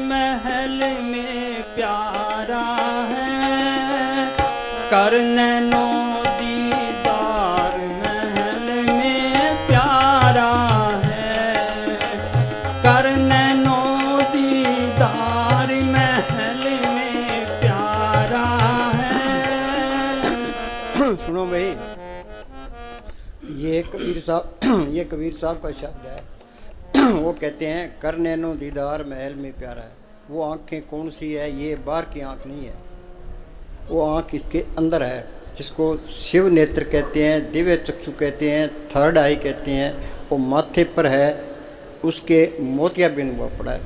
महल में प्यारा है, कर नैनो दीदार महल में प्यारा है, कर नैनो दीदार महल में प्यारा है। सुनो भाई, ये कबीर साहब का शब्द है। वो कहते हैं कर नैनो दीदार महल में प्यारा है। वो आँखें कौन सी है? ये बाहर की आँख नहीं है, वो आँख इसके अंदर है, जिसको शिव नेत्र कहते हैं, दिव्य चक्षु कहते हैं, थर्ड आई कहते हैं। वो माथे पर है, उसके मोतियाबिंद हुआ पड़ा है।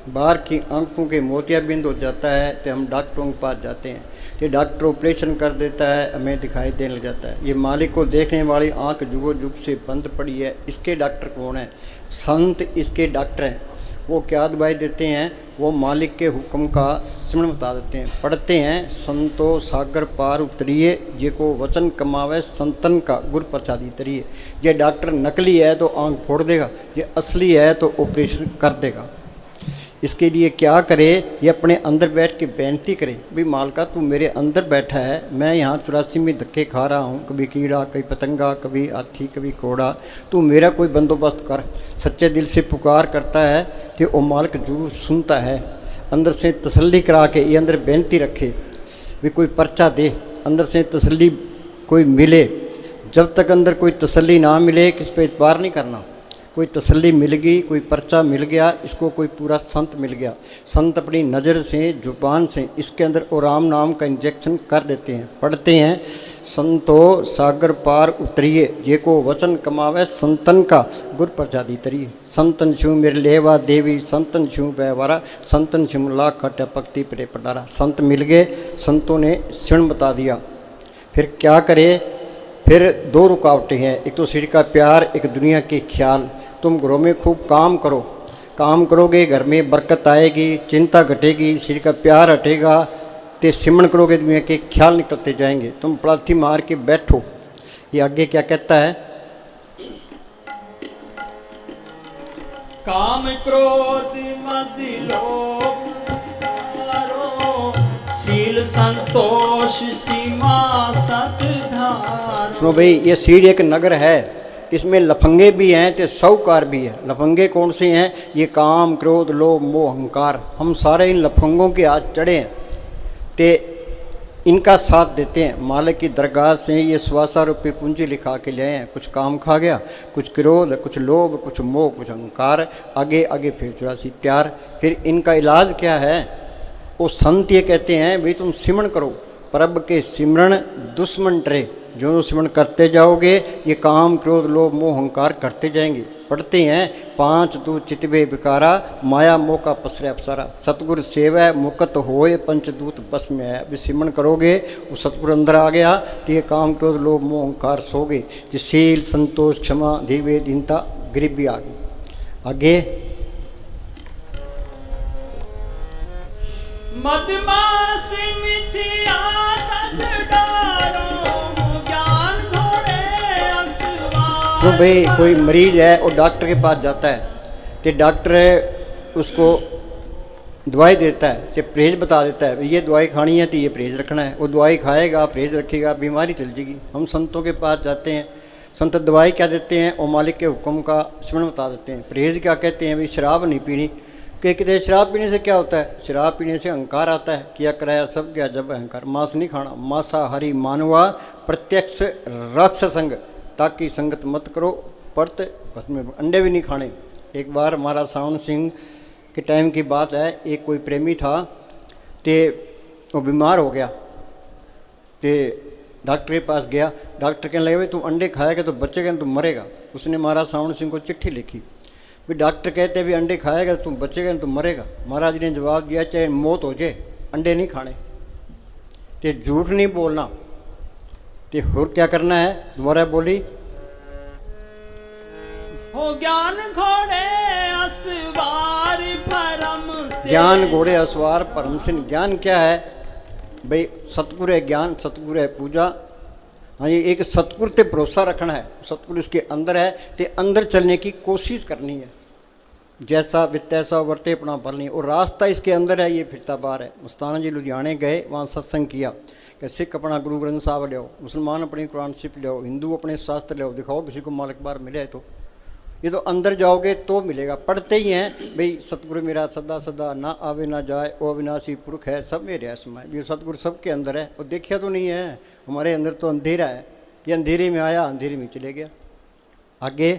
बाहर की आँखों के मोतियाबिंद हो जाता है तो हम डॉक्टरों के पास जाते हैं, तो डॉक्टर ऑपरेशन कर देता है, हमें दिखाई देने लग जाता है। ये मालिक को देखने वाली आँख जुगो जुग से बंद पड़ी है। इसके डॉक्टर कौन है? संत इसके डॉक्टर हैं। वो क्या दवाई देते हैं? वो मालिक के हुक्म का सिमरन बता देते हैं। पढ़ते हैं संतो सागर पार उतरिए, जे को वचन कमावे संतन का गुर प्रसादी तरिए। ये डॉक्टर नकली है तो आँख फोड़ देगा, ये असली है तो ऑपरेशन कर देगा। इसके लिए क्या करे? ये अपने अंदर बैठ के बेनती करे, भाई मालका तू मेरे अंदर बैठा है, मैं यहाँ 84 में धक्के खा रहा हूँ, कभी कीड़ा कभी पतंगा कभी हाथी कभी घोड़ा, तू मेरा कोई बंदोबस्त कर। सच्चे दिल से पुकार करता है कि वो मालिक जरूर सुनता है। अंदर से तसल्ली करा के ये अंदर बेनती रखे, भी कोई पर्चा दे, अंदर से तसल्ली कोई मिले। जब तक अंदर कोई तसल्ली ना मिले किस पे इतबार नहीं करना। कोई तसल्ली मिल गई, कोई पर्चा मिल गया, इसको कोई पूरा संत मिल गया, संत अपनी नज़र से जुबान से इसके अंदर और राम नाम का इंजेक्शन कर देते हैं। पढ़ते हैं संतो सागर पार उतरिए, जे को वचन कमावे संतन का गुर प्रसादी तरिए। संतन छू मेरे लेवा देवी, संतन छू व्यवहारा, संतन छू लाख खट्या पक्ति प्रे पटारा। संत मिल गए, संतों ने क्षण बता दिया। फिर क्या करे? फिर दो रुकावटें हैं, एक तो सिर का प्यार, एक दुनिया के ख्याल। तुम घरों में खूब काम करो, काम करोगे घर में बरकत आएगी, चिंता घटेगी, सिर का प्यार हटेगा, ते सिमरन करोगे दुनिया के ख्याल निकलते जाएंगे। तुम पलाथी मार के बैठो। ये आगे क्या कहता है? काम क्रोध मद लोभ शील संतोष सीमा सतधार। सुनो भाई, ये सीढ़ एक नगर है, इसमें लफंगे भी हैं तो साहूकार भी है। लफंगे कौन से हैं? ये काम क्रोध लोभ मोह अहंकार। हम सारे इन लफंगों के आज चढ़े हैं, ते इनका साथ देते हैं। मालिक की दरगाह से ये 125 रुपये पूंजी लिखा के ले हैं। कुछ काम खा गया, कुछ क्रोध, कुछ लोभ, कुछ मोह, कुछ अहंकार, आगे आगे फिर 84 त्यार। फिर इनका इलाज क्या है? वो संत ये कहते हैं भाई तुम सिमरन करो, प्रभ के सिमरन दुश्मन डरे। जो सिमरन करते जाओगे ये काम क्रोध लोभ मोह अहंकार करते जाएंगे। पढ़ते हैं 5 दू चितवे बिकारा, माया मोह का पसरे अफसारा। सतगुरु सेवा मुकत होए पंचदूत बस में है। अभी सिमरन करोगे वो सतगुरु अंदर आ गया तो ये काम क्रोध लोभ मोह अहंकार सोगे। तो शील संतोष क्षमा धीरे दीनता गरीबी आ गई। आगे मदमास मिथिया तो भाई कोई मरीज है और डॉक्टर के पास जाता है तो डॉक्टर उसको दवाई देता है, तो परहेज बता देता है ये दवाई खानी है तो ये परहेज रखना है। वो दवाई खाएगा, परहेज रखेगा, बीमारी चल जाएगी। हम संतों के पास जाते हैं, संत दवाई क्या देते हैं? और मालिक के हुक्म का स्मरण बता देते हैं। परहेज क्या कहते हैं? भाई शराब नहीं पीनी। कहते शराब पीने से क्या होता है? शराब पीने से अहंकार आता है। किया कराया सब गया जब अहंकार। मांस नहीं खाना, मांसाहारी मानवा प्रत्यक्ष राक्षस संग, ताकि संगत मत करो परत भस्म। अंडे भी नहीं खाने। एक बार हमारा सावन सिंह के टाइम की बात है, एक कोई प्रेमी था तो वो बीमार हो गया, तो डॉक्टर के पास गया। डॉक्टर कहने लगे भाई तू अंडे खाएगा तो बचेगा नहीं तो मरेगा। उसने महाराज सावन सिंह को चिट्ठी लिखी। भी डॉक्टर कहते हैं भी अंडे खाएगा तो तुम बचेगा नहीं तो मरेगा। महाराज ने जवाब दिया चाहे मौत हो जाए अंडे नहीं खाने, तो झूठ नहीं बोलना। तो और क्या करना है? दोबारा बोली हो ज्ञान घोड़े असवार परम से। ज्ञान घोड़े असवार परम से। ज्ञान क्या है भाई? सतगुरु है ज्ञान, सतगुरु है पूजा। हाँ, ये एक सतगुरु पे भरोसा रखना है। सतगुरु इसके अंदर है तो अंदर चलने की कोशिश करनी है। जैसा वित्तैसा वर्ते अपना फल नहीं। और रास्ता इसके अंदर है, ये फिरता बाहर है। मस्ताना जी लुधियाने गए, वहाँ सत्संग किया कि सिख अपना गुरु ग्रंथ साहब ले आओ, मुसलमान अपनी कुरान शरीफ ले आओ, हिंदू अपने शास्त्र ले आओ, दिखाओ किसी को मालिक बार मिले तो। ये तो अंदर जाओगे तो मिलेगा। पढ़ते ही हैं भाई सतगुरु मेरा सदा सदा ना आवे ना जाए, ओ अविनाशी पुरख है सब मेरे असमाय। ये सतगुरु सबके अंदर है, और देखा तो नहीं है, हमारे अंदर तो अंधेरा है। ये अंधेरे में आया, अंधेरे में चले गया। आगे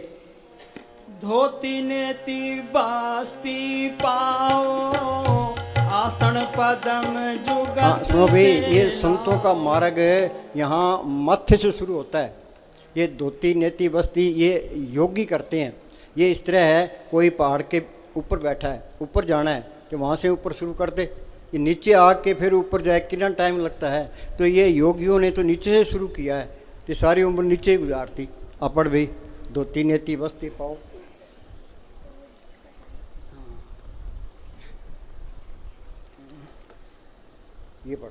धोती नेति बास्ती पाओ, आसन पदम जुगत हाँ सुनो भाई, ये सेवा। संतों का मार्ग यहाँ माथे से शुरू होता है। ये धोती नेति बस्ती ये योगी करते हैं। ये इस तरह है, कोई पहाड़ के ऊपर बैठा है, ऊपर जाना है तो वहाँ से ऊपर शुरू कर दे, ये नीचे आके फिर ऊपर जाए कितना टाइम लगता है। तो ये योगियों ने तो नीचे से शुरू किया है, तो सारी उम्र नीचे ही गुजारती। अपड़ भाई धोती नेति बस्ती पाओ। ये पढ़।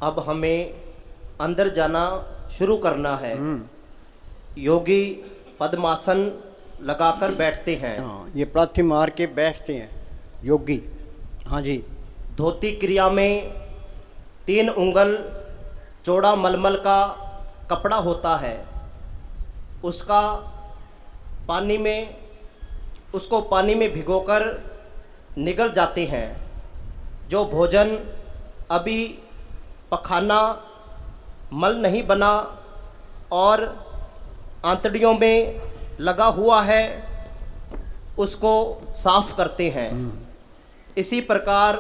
अब हमें अंदर जाना शुरू करना है। योगी पद्मासन लगाकर बैठते हैं। हाँ, ये प्रार्थी मार के बैठते हैं योगी। हाँ जी। धोती क्रिया में 3 उंगल चौड़ा मलमल का कपड़ा होता है। उसको पानी में भिगोकर निगल जाते हैं। जो भोजन अभी पखाना मल नहीं बना और आंतड़ियों में लगा हुआ है, उसको साफ करते हैं। इसी प्रकार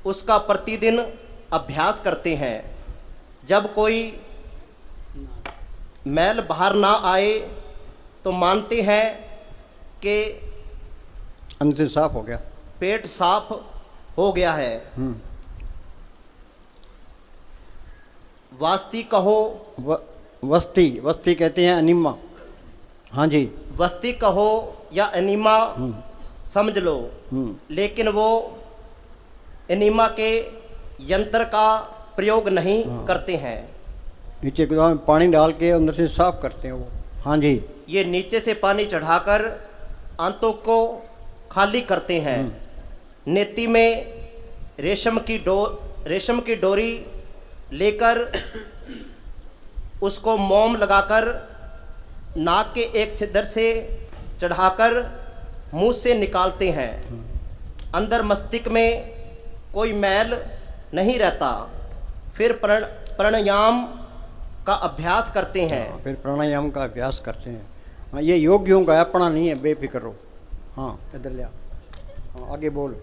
उसका प्रतिदिन अभ्यास करते हैं। जब कोई मैल बाहर ना आए तो मानते हैं कि अंदर से साफ हो गया, पेट साफ हो गया है। वास्ती कहो, वस्ती कहते हैं अनिमा। हाँ जी। वस्ती कहो या अनिमा समझ लो, लेकिन वो अनिमा के यंत्र का प्रयोग नहीं करते हैं। नीचे गुदा में पानी डाल के अंदर से साफ करते हैं वो। हाँ जी। ये नीचे से पानी चढ़ाकर आंतों को खाली करते हैं। नेति में रेशम की डोरी लेकर उसको मोम लगाकर नाक के एक छिद्र से चढ़ाकर मुंह से निकालते हैं। अंदर मस्तिष्क में कोई मैल नहीं रहता। फिर प्राणायाम का अभ्यास करते हैं। फिर प्राणायाम का अभ्यास करते हैं। हाँ, ये योगियों का अपना नहीं है, बेफिक्र रहो। हाँ इधर लिया। हाँ आगे बोल।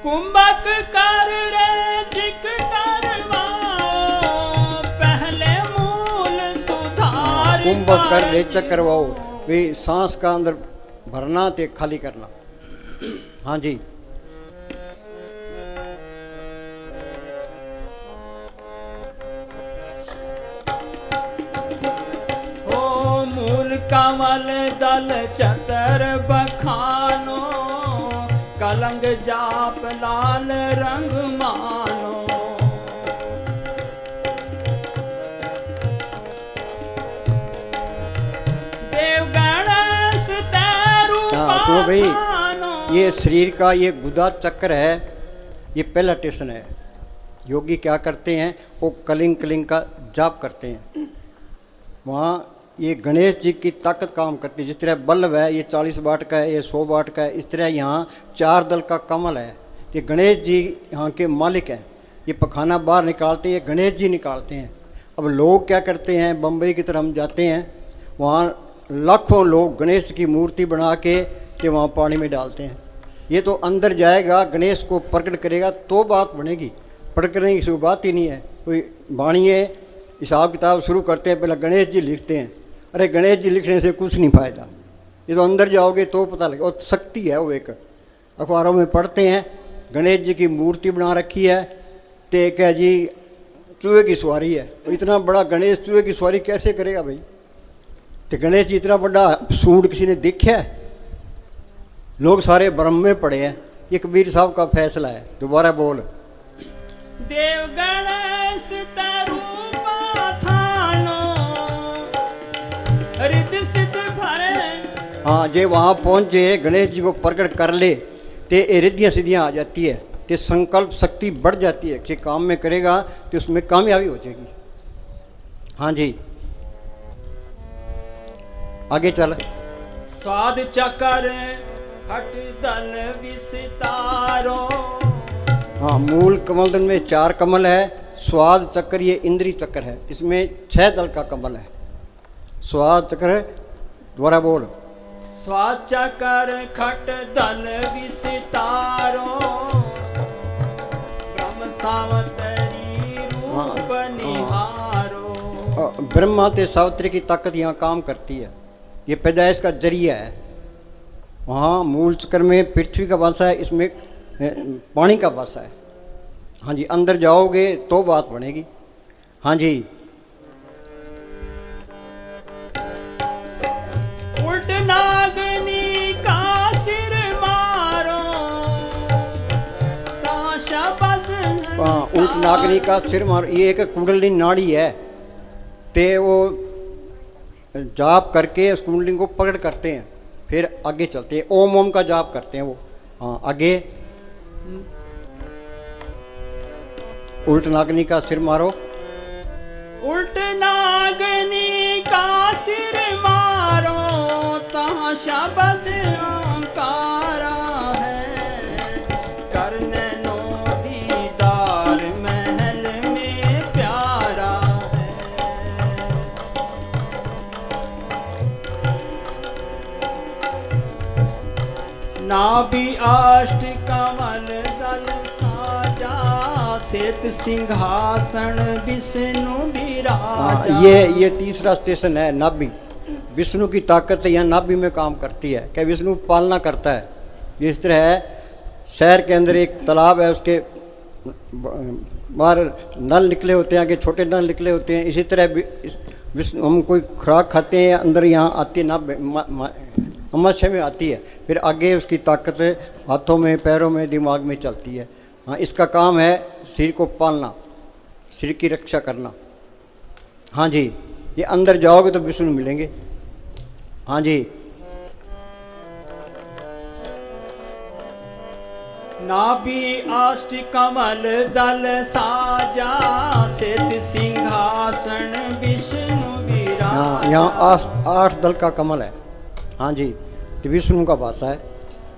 कुंभक कर रे ठीक करवाओ, पहले मूल सुधार कुंभक कर रेचक करवाओ, वे सांस का अंदर भरना ते खाली करना। हाँ जी। ओ मूल कमल दल चतर बखानो, कलंग जाप लाल रंग मानो। देव गणेश तेरू हाँ सुनो भाई, पाखानो। ये शरीर का ये गुदा चक्र है, ये पहला टेशन है। योगी क्या करते हैं, वो कलिंग का जाप करते हैं। वहाँ ये गणेश जी की ताकत काम करती है। जिस तरह बल्ब है ये 40 वाट का है, ये 100 वाट का है, इस तरह यहाँ 4 दल का कमल है। ये गणेश जी यहाँ के मालिक हैं। ये पखाना बाहर निकालते हैं, ये गणेश जी निकालते हैं। अब लोग क्या करते हैं, बम्बई की तरफ हम जाते हैं, वहाँ लाखों लोग गणेश की मूर्ति बना के वहाँ पानी में डालते हैं। ये तो अंदर जाएगा, गणेश को प्रकट करेगा तो बात बनेगी। प्रकट करने की बात ही नहीं है। कोई वाणी है, हिसाब किताब शुरू करते हैं, पहले गणेश जी लिखते हैं। अरे गणेश जी लिखने से कुछ नहीं फ़ायदा। ये तो अंदर जाओगे तो पता लगेगा। और शक्ति है वो, एक अखबारों में पढ़ते हैं गणेश जी की मूर्ति बना रखी है, तो एक है जी चूहे की सवारी है। इतना बड़ा गणेश चूहे की सवारी कैसे करेगा भाई? तो गणेश जी इतना बड़ा सूंड किसी ने देखा है? लोग सारे भ्रम में पड़े हैं। ये कबीर साहब का फैसला है। दोबारा बोल। देव गणेश तरूपा था सिद्ध भरे। हाँ, जे वहाँ पहुँचे गणेश जी को प्रकट कर ले तो रिद्धियाँ सिद्धियाँ आ जाती है, तो संकल्प शक्ति बढ़ जाती है कि काम में करेगा तो उसमें कामयाबी हो जाएगी। हाँ जी, आगे चल। स्वाद चकर हट दल विस्तारो। हाँ, मूल कमल दल में 4 कमल है। स्वाद चक्र ये इंद्री चक्र है, इसमें 6 दल का कमल है। स्वाद चक्र दोबारा बोल। स्वाद चकर खट दल विस्तारो। ब्रह्म सावतरी रूप निहारो। ब्रह्मा ते सावित्री की ताकत यहाँ काम करती है, ये पैदाइश का जरिया है। वहाँ मूल चक्र में पृथ्वी का वासा है, इसमें पानी का वासा है। हाँ जी, अंदर जाओगे तो बात बनेगी। हाँ जी, उल्ट नागनी का सिर मारो। ताशा बदन हाँ, उल्ट नागनी का सिर मारो, ये एक कुंडलिनी नाड़ी है। ते वो जाप करके उस कुंडलिनी को पकड़ करते हैं, फिर आगे चलते हैं, ओम ओम का जाप करते हैं वो। हाँ, आगे। उल्ट नागनी का सिर मारो। उल्ट नागनी का सिर मारो। ताशा बदन अंकारा है। करने नो दीदार महल में प्यारा है। नाभि अष्ट कमल दल साजा। श्वेत सिंहासन विष्णु विराजा। ये तीसरा स्टेशन है, नाभि। विष्णु की ताकत यहाँ नाभि में काम करती है, क्या विष्णु पालना करता है। जिस तरह है, शहर के अंदर एक तालाब है, उसके बाहर नल निकले होते हैं, आगे छोटे नल निकले होते हैं। इसी तरह विष्णु, हम कोई खुराक खाते हैं, अंदर यहाँ आती है, नाभि अमाशय में आती है, फिर आगे उसकी ताकत हाथों में, पैरों में, दिमाग में चलती है। हाँ, इसका काम है शरीर को पालना, शरीर की रक्षा करना। हाँ जी, ये अंदर जाओगे तो विष्णु मिलेंगे। हाँ जी, नाभि अष्ट कमल दल साजा। श्वेत सिंहासन विष्णु विराजा। हाँ, यहाँ 8 दल का कमल है। हाँ जी, तो विष्णु का वासा है।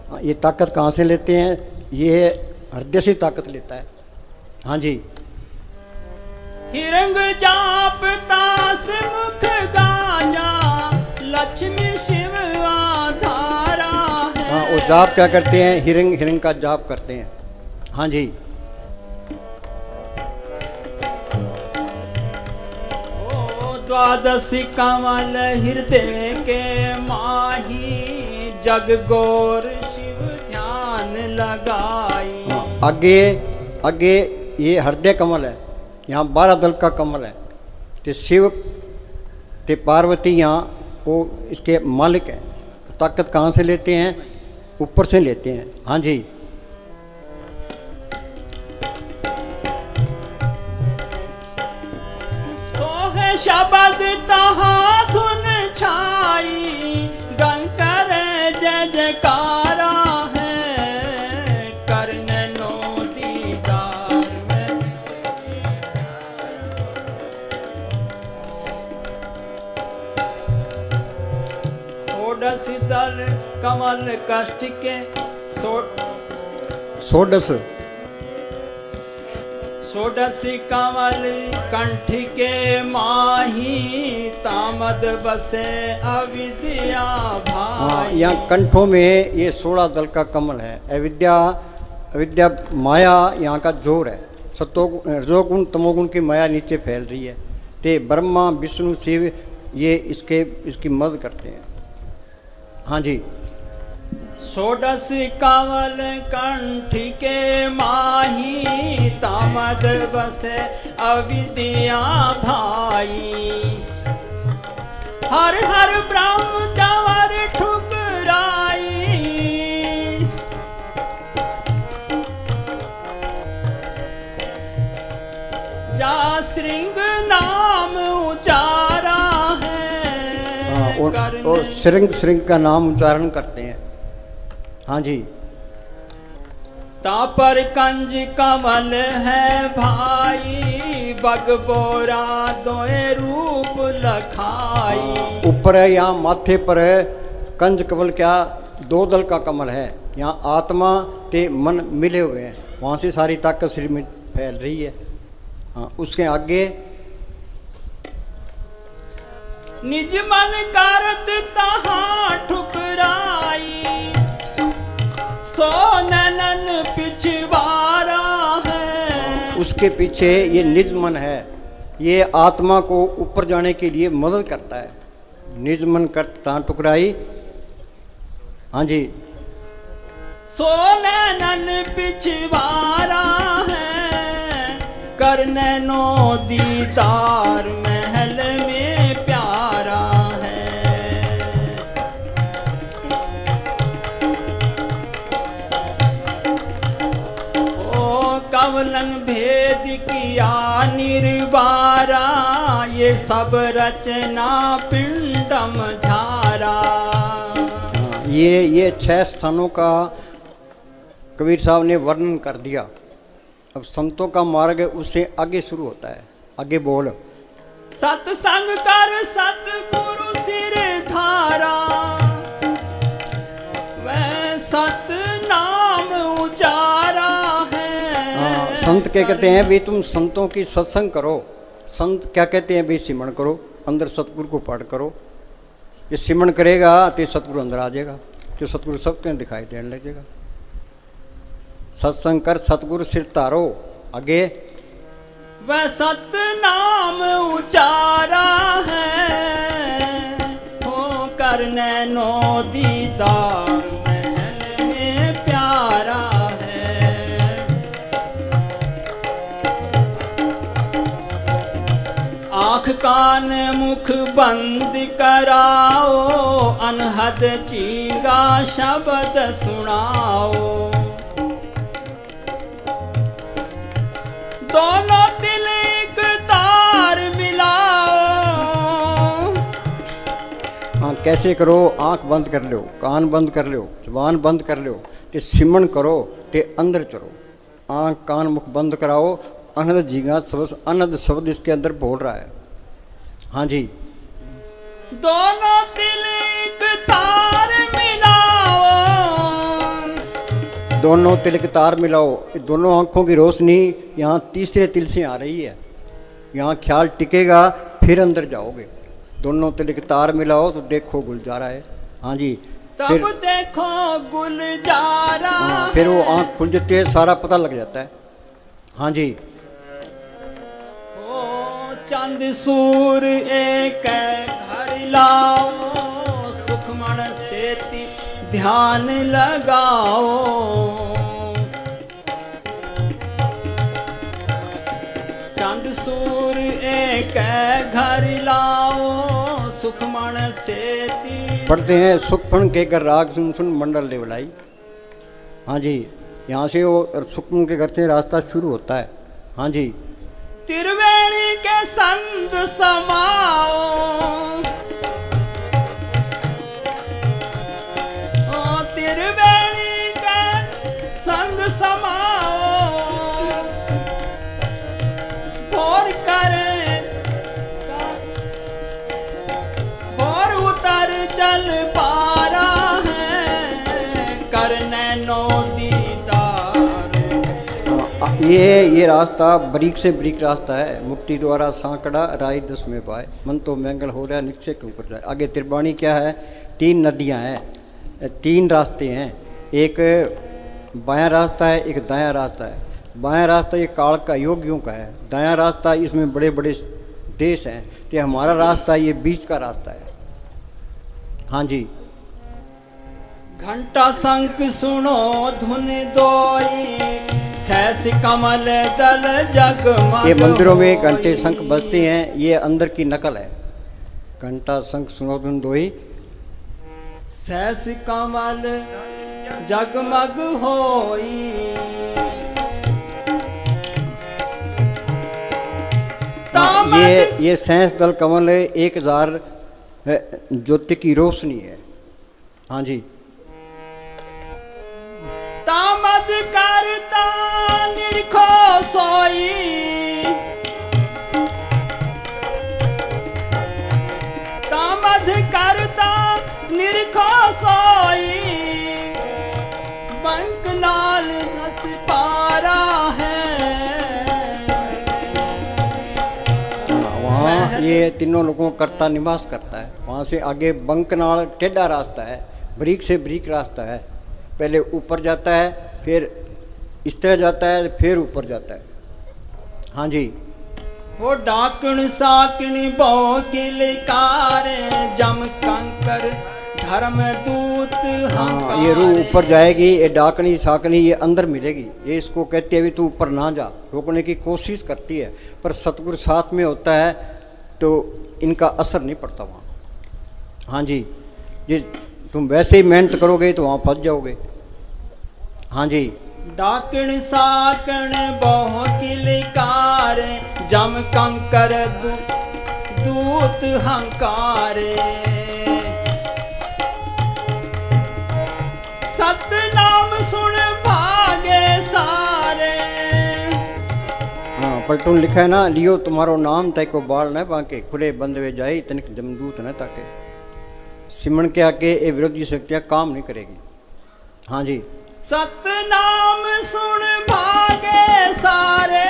हाँ, ये ताकत कहाँ से लेते हैं, ये हृदय से ताकत लेता है। हाँ जी, हिरंग जाप तास मुख गाजा। लक्ष्मी शिव आधारा है। हाँ, वो जाप क्या करते हैं, हिरंग का जाप करते हैं। हाँ जी, द्वादश कमल हृदय के माही। जग गौर शिव ध्यान लगाई। हाँ, आगे ये हृदय कमल है, यहाँ 12 दल का कमल है। तो शिव ते पार्वती यहाँ वो इसके मालिक हैं। ताकत कहाँ से लेते हैं, ऊपर से लेते हैं। हाँ जी, सोहे शब्द तहा धुन छाई। गण कर जय जयकारा है। करने नो दीदार में। षोडश दल कमल कष्ट के। षोडश कमल कंठ के माही। तामद बसे अविद्या हाँ, भाई। यहाँ कंठों में ये 16 दल का कमल है। अविद्या माया यहाँ का जोर है। रजोगुण तमोगुण की माया नीचे फैल रही है, ते ब्रह्मा विष्णु शिव ये इसकी मदद करते हैं। हाँ जी, षोडश कमल कंठ के माही। तामद बसे अविद्या भाई। हर हर ब्रह्म जवर ठुकराई। जा श्रृंग नाम उचारा है। और श्रृंग श्रृंग का नाम उच्चारण करते हैं। हाँ जी। तापर कंज कमल है भाई, बगबोरा दोए रूप लखाई। ऊपर है यहाँ माथे पर है कंज कमल, क्या दो दल का कमल है। यहाँ आत्मा ते मन मिले हुए हैं, वहाँ से सारी ताकत शरीर में फैल रही है। हाँ, उसके आगे निज मन करत तहाँ ठुकराई, सो ननन पिछवारा है। उसके पीछे ये निज मन है, ये आत्मा को ऊपर जाने के लिए मदद करता है। निज मन करत तहाँ ठुकराई। हाँ जी। सो नैनन पिछवारा है, करने नो दीदार महल में प्यारा है। ओ कवलन भेद किया निर्वारा, ये सब रचना पिंडम झारा। ये 6 स्थानों का कबीर साहब ने वर्णन कर दिया। अब संतों का मार्ग उससे आगे शुरू होता है। आगे बोल। सत्संग कर सतगुरु सिर धारा, वह सत नाम उचारा है। संत क्या कहते हैं भी, तुम संतों की सत्संग करो। संत क्या कहते हैं भी, सिमरण करो, अंदर सतगुरु को पाठ करो। ये सिमरण करेगा तो सतगुरु अंदर आ जाएगा, तो सतगुरु सबके दिखाई देने लगेगा। सत्संग कर सतगुरु सिर तारो। आगे वह सत नाम उचारा है, हो करने नो दीदार महल में प्यारा है। आँख कान मुख बंद कराओ, अनहद चींगा शब्द सुनाओ। दोनों तिल एक तार मिलाओ। हाँ, कैसे करो? आंख बंद कर लो, कान बंद कर लो, जुबान बंद कर लो, ते सिमरण करो, ते अंदर चलो। आंख कान मुख बंद कराओ। अनहद जीगा शब्द, अनहद शब्द इसके अंदर बोल रहा है। हाँ जी। दोनों तिल एक तार मिलाओ, दोनों तिल के तार मिलाओ। दोनों आंखों की रोशनी यहाँ तीसरे तिल से आ रही है। यहाँ ख्याल टिकेगा, फिर अंदर जाओगे। दोनों तिल के तार मिलाओ तो देखो गुलजारा है। हाँ जी। तब देखो गुलजारा। फिर वो आंख खुल जाती है, सारा पता लग जाता है। हाँ जी। ओ चंद सूर एक घर लाओ, सुखमन सेती ध्यान लगाओ। चंद सूर एक घर लाओ, सुखमन सेती। पढ़ते हैं सुखमन के घर राग सुन सुन मंडल देवलाई। हाँ जी। यहाँ से वो सुखमन के घर से रास्ता शुरू होता है। हाँ जी। त्रिवेणी के संत समाओ, त्रिवेणी के संग समाओ। भोर करे भोर उतर चल पारा है, करने नो दीदार। ये रास्ता बरीक से बरीक रास्ता है। मुक्ति द्वारा सांकड़ा राय 10 में पाए, मन तो मंगल हो रहा है, निश्चय क्यों कर जाए। आगे त्रिवाणी क्या है? 3 नदियाँ हैं, 3 रास्ते हैं। एक बायां रास्ता है, एक दायां रास्ता है। बायां रास्ता ये काल का योगियों का है। दायां रास्ता इसमें बड़े बड़े देश हैं। तो हमारा रास्ता ये बीच का रास्ता है। हाँ जी। घंटा शंख सुनो धुन दोई, सहस कमल दल जगमग। ये मंदिरों में घंटे शंख बजते हैं, ये अंदर की नकल है। घंटा शंख सुनो धुन दोई, सहस कमल जगमग होई। ये सहस दल कमल 1000 ज्योति की रोशनी है। हाँ जी। तामद करता निरखो सोई, तामद करता निरखो सोई, बंक नाल नस पारा है। वहाँ ये तीनों लोगों का कर्ता निवास करता है। वहाँ से आगे बंक नाल टेढ़ा रास्ता है, ब्रीक से ब्रीक रास्ता है। पहले ऊपर जाता है, फिर इस तरह जाता है, फिर ऊपर जाता है। हाँ जी। वो डाकण साकण बहु किलकार, जम कंकर धर्म दूत हाँ, ये रूह ऊपर जाएगी, ये डाकनी साकनी ये अंदर मिलेगी। ये इसको कहते हैं भी तू ऊपर ना जा, रोकने की कोशिश करती है, पर सतगुरु साथ में होता है तो इनका असर नहीं पड़ता वहाँ। हाँ जी। ये तुम वैसे ही मेहनत करोगे तो वहाँ फंस जाओगे। हाँ जी। डाकण साकण बहु किलकार, जम कंकर दूत हंकार। सतनाम सुन भागे सारे। हाँ, पलटून लिखा है ना, लियो तुम्हारो नाम तय को बाल न बांके, खुले बंद वे जाई तनिक जमदूत न ताके। सिमरन के आगे ये विरोधी शक्तियाँ काम नहीं करेगी। हाँ जी। सतनाम सुन भागे सारे,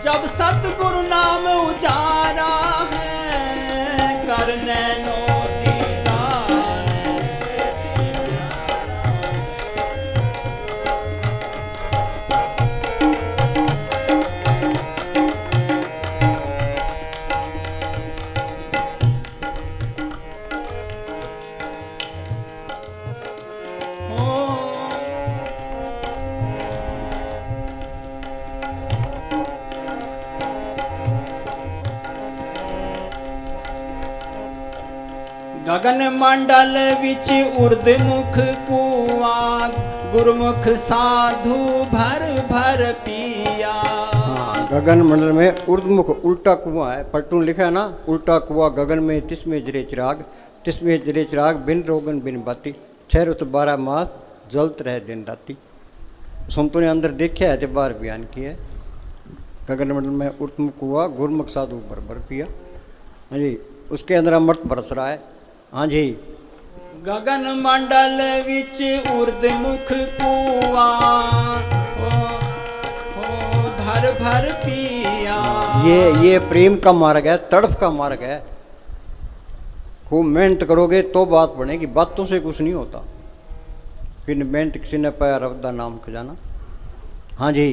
जब सतगुरु नाम उचारा है, करने नो दीदार। गगन मंडल विच उर्दमुख कुआ, गुरमुख साधु भर भर पिया। हाँ, गगन मंडल में उर्दमुख उल्टा कुआं है। पलटून लिखा है ना, उल्टा कुआं गगन में तिसमें जरे चिराग, तिसमें जरे चिराग बिन रोगन बिन बाती, 6 रुत 12 मास जलत रहे दिन राती। संतों ने अंदर देखा है तो बाहर बयान किया है। गगन मंडल में उर्दमुख कुआं, गुरमुख साधु भर भर पिया। हाँ जी। उसके अंदर अमृत बरस रहा है। हाँ जी। गगन मंडल विच उर्दमुख कुआ, ओ भर भर पिया। ये प्रेम का मार्ग है, तड़फ का मार्ग है। खूब मेहनत करोगे तो बात बनेगी, बातों से कुछ नहीं होता। फिर मेहनत किसी ने पाया रब दा नाम खजाना। हाँ जी।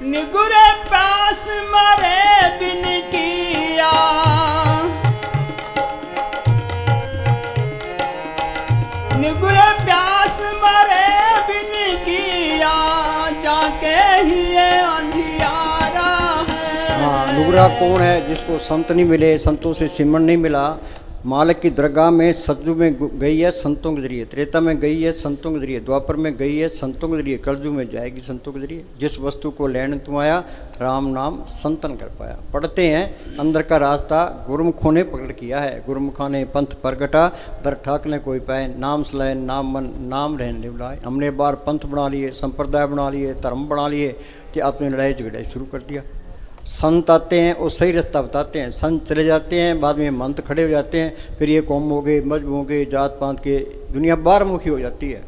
निगुरे प्यास मरे बिन किया, निगुरे प्यास मरे बिन किया, जाके ही ये अंधियारा है। हाँ, नुगरा कौन है? जिसको संत नहीं मिले, संतों से सिमरन नहीं मिला। मालिक की दरगाह में सज्जू में गई है संतों के जरिए, त्रेता में गई है संतों के जरिए, द्वापर में गई है संतों के जरिए, कलजू में जाएगी संतों के जरिए। जिस वस्तु को लेने तू आया, राम नाम संतन कर पाया। पढ़ते हैं अंदर का रास्ता गुरुमुखों ने पकड़ किया है। गुरुमुखा ने पंथ प्रगटा, दर ठाक ने कोई पाए, नाम सलाए नाम मन नाम रहने बुलाए। हमने बार पंथ बना लिए, संप्रदाय बना लिए, धर्म बना लिए, तो आपने लड़ाई झगड़ाई शुरू कर दिया। संत आते हैं और सही रास्ता बताते हैं, संत चले जाते हैं, बाद में महंत खड़े हो जाते हैं, फिर ये कौम हो गए, मजहब हो गए, जात पात के, दुनिया बारमुखी हो जाती है।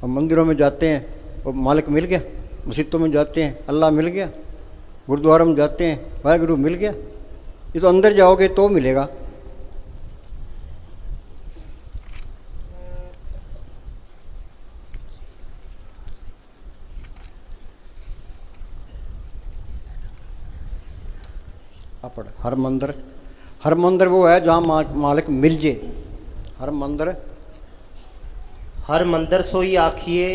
और मंदिरों में जाते हैं और मालिक मिल गया, मस्जिदों में जाते हैं अल्लाह मिल गया, गुरुद्वारा में जाते हैं वाहिगुरु मिल गया। ये तो अंदर जाओगे तो मिलेगा। अपड़ हर मंदिर वो है जहाँ मालिक मिल जे। हर मंदिर सोई आखिए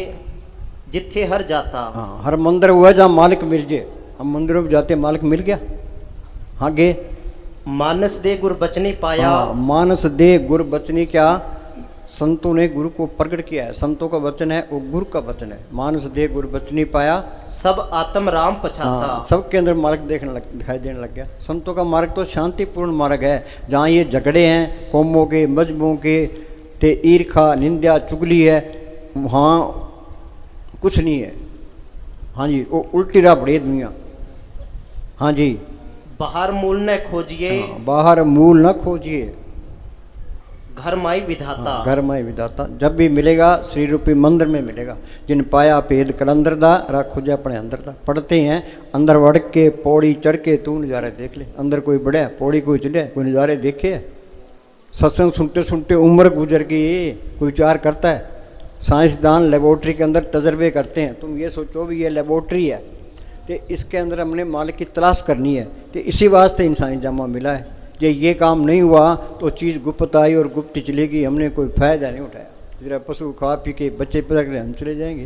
जिथे हर जाता। हाँ, हर मंदिर वो है जहाँ मालिक मिल जे। हम मंदिरों में जाते मालिक मिल गया। हाँ गे मानस दे गुर बचनी पाया। हाँ, मानस दे गुर बचनी क्या संतों ने गुरु को प्रकट किया है। संतों का वचन है वो गुरु का वचन है। मानस दे गुरु बचनी पाया, सब आत्म राम पछाता। हाँ, सबके अंदर मार्ग दिखाई देने लग गया। संतों का मार्ग तो शांतिपूर्ण मार्ग है। जहाँ ये झगड़े हैं कौमों के, मजहबों के, ते ईर्खा, निंदा, चुगली है, वहाँ कुछ नहीं है। हाँ जी, वो उल्टी राह पड़ी दुनिया। हाँ जी, बाहर मूल न खोजिए, हाँ, बाहर मूल न खोजिए, घर माई विधाता। हाँ, घर माई विधाता। जब भी मिलेगा श्री रूपी मंदिर में मिलेगा। जिन पाया भेद कलंदर दा, रखो जा अपने अंदर दा। पढ़ते हैं अंदर वड़ के पौड़ी चढ़ के तू नज़ारे देख ले। अंदर कोई बढ़े पौड़ी कोई चढ़े, कोई नज़ारे देखे। सत्संग सुनते सुनते उम्र गुजर गई, कोई विचार करता है। साइंसदान लेबोरेटरी के अंदर तजर्बे करते हैं। तुम ये सोचो भी ये लेबोरेटरी है तो इसके अंदर हमने माल की तलाश करनी है। तो इसी वास्ते इंसानी जामा मिला है। ये काम नहीं हुआ तो चीज़ गुप्त आई और गुप्त चलेगी। हमने कोई फ़ायदा नहीं उठाया। जरा पशु खा पी के बच्चे पैदा कर हम चले जाएंगे।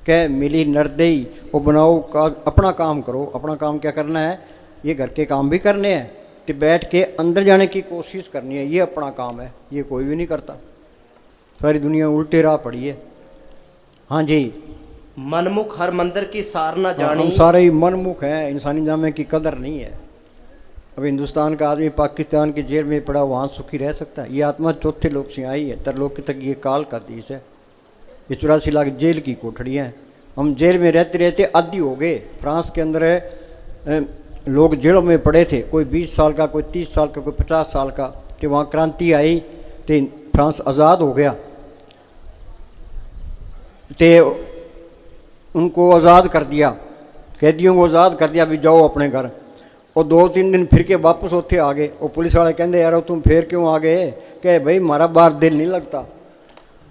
क्या मिली नरदेई वो बनाओ का, अपना काम करो। अपना काम क्या करना है? ये घर के काम भी करने हैं तो बैठ के अंदर जाने की कोशिश करनी है। ये अपना काम है, ये कोई भी नहीं करता। सारी दुनिया उल्टे राह पड़ी है। हाँ जी, मनमुख हर मंदिर की सार न जानी। हम सारे ही मनमुख हैं, इंसानी जामे की कदर नहीं है। अब हिंदुस्तान का आदमी पाकिस्तान की जेल में पड़ा, वहाँ सुखी रह सकता है? ये आत्मा चौथे लोक से आई है। तरलोक तक ये काल का देश है। ये 84 लाख जेल की कोठड़ियाँ हैं। हम जेल में रहते रहते आदी हो गए। फ्रांस के अंदर लोग जेलों में पड़े थे, कोई 20 साल का, कोई 30 साल का, कोई 50 साल का। तो वहाँ क्रांति आई तो फ्रांस आज़ाद हो गया। तो उनको आज़ाद कर दिया, कैदियों को आज़ाद कर दिया, भी जाओ अपने घर। और 2-3 दिन फिर के वापस होते आ गए। और पुलिस वाले कहते यार तुम फिर क्यों आ गए? कहे भाई हमारा बाहर दिल नहीं लगता।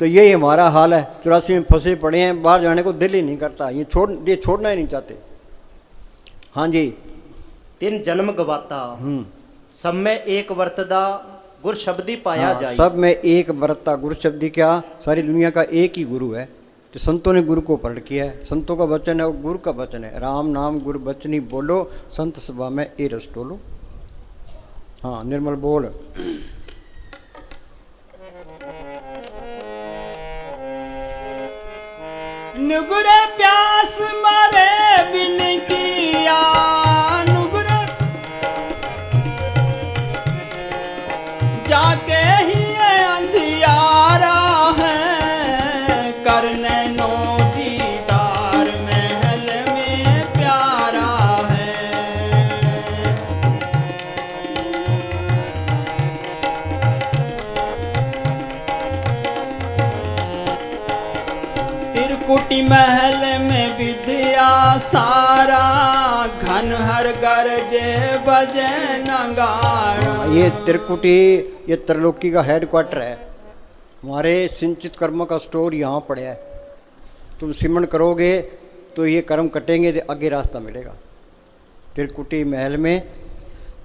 तो यही हमारा हाल है। 84 में फंसे पड़े हैं, बाहर जाने को दिल ही नहीं करता। ये छोड़ना ही नहीं चाहते। हाँ जी, 3 जन्म गवाता, सब में एक वर्तदा गुर शब्दी पाया हाँ, जाए। सब में एक बरतता गुरु शब्दी। क्या सारी दुनिया का एक ही गुरु है। तो संतों ने गुरु को प्रकट किया है। संतों का वचन है वो गुरु का वचन है। राम नाम गुरु बचनी बोलो, संत सभा में ए रस टोलो। हाँ निर्मल बोल। नुगुरे प्यास मारे बिन किया, नुगुरे जाके ही अंधियारा है, करने नो दीदार महल में प्यारा है। त्रिकुटी महल में विद्या सारा, घन हर गरजे बजे नगाड़ा। ये त्रिकुटी, ये त्रिलोकी का हेडक्वार्टर है। हमारे सिंचित कर्मों का स्टोर यहाँ पड़ा है। तुम सिमरण करोगे तो ये कर्म कटेंगे तो आगे रास्ता मिलेगा। त्रिकुटी महल में,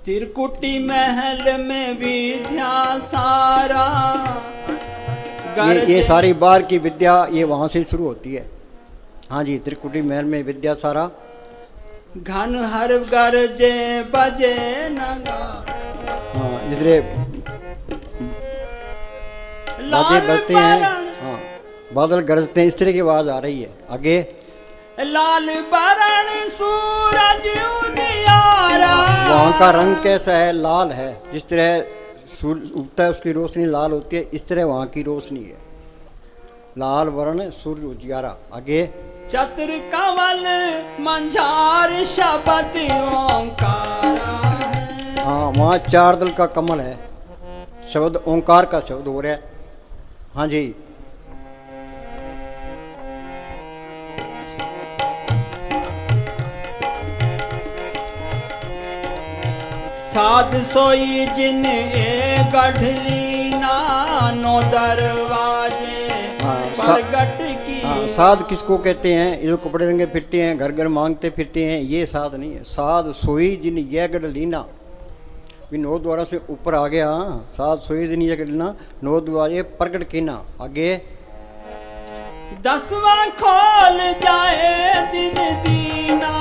त्रिकुटी महल में विद्या सारा, ये सारी बाहर की विद्या ये वहाँ से शुरू होती है। हाँ जी, त्रिकुटी महल में विद्या सारा, घन हर गरजे बजे नगा। हाँ इसलिए बादल बजते हैं, हाँ बादल गरजते हैं, इस तरह की आवाज़ आ रही है। आगे लाल बरण सूरज उजियारा, वहाँ का रंग कैसा है? लाल है। जिस तरह सूर्य उगता है उसकी रोशनी लाल होती है, इस तरह वहाँ की रोशनी है। लाल वर्ण सूर्य उजियारा। आगे चतुर कमल मंझार शब्द ओंकारा। हाँ वहाँ 4 दल का कमल है। शब्द ओंकार का शब्द हो रहा है। हाँ जी, साध सोई जिन ए गढ़ली नानो दरवाजे प्रगट की। हाँ, साध किसको कहते हैं? ये जो कपड़े रंगे फिरते हैं, घर घर मांगते फिरते हैं, ये साध नहीं है। साध सोई जिन ये गढ़लीना, 9 द्वारा से ऊपर आ गया। साध सोई जिन ये गढ़लीना, 9 द्वारे प्रगट कीना। आगे 10वां खोल जाए दिन दीना,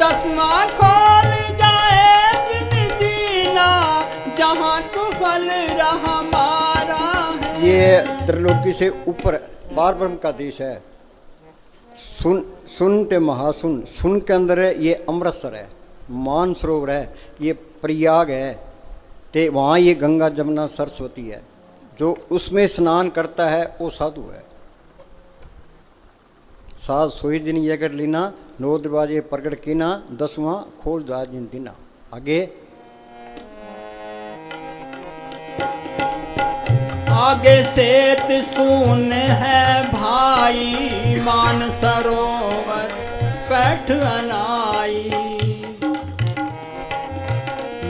10वां खोल जाए दिन दीना। पल रहा मारा है। ये त्रिलोकी से ऊपर पार ब्रह्म का देश है। सुन सुन ते महासुन, सुन के अंदर है ये अमृतसर है, मान सरोवर है, ये प्रयाग है, ते वहाँ ये गंगा जमुना सरस्वती है। जो उसमें स्नान करता है वो साधु है। सात सोई दिन ये कर लीना, 9 दरवाजे प्रकट कीना, 10वां खोल जा जिन दिना। आगे आगे सेत सुन है भाई, मान सरोवर पैठ अनाई,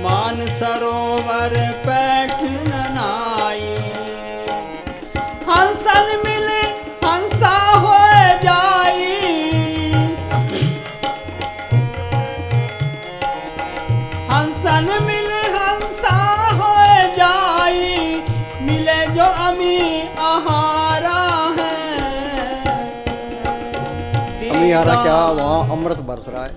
मान सरोवर पैठ अनाई। हंसन मिले हंसा हो जाई, हंसन मिले हंसा हो जाई, मिले जो अमी आहारा है। अमियारा क्या, वहाँ अमृत बरस रहा है।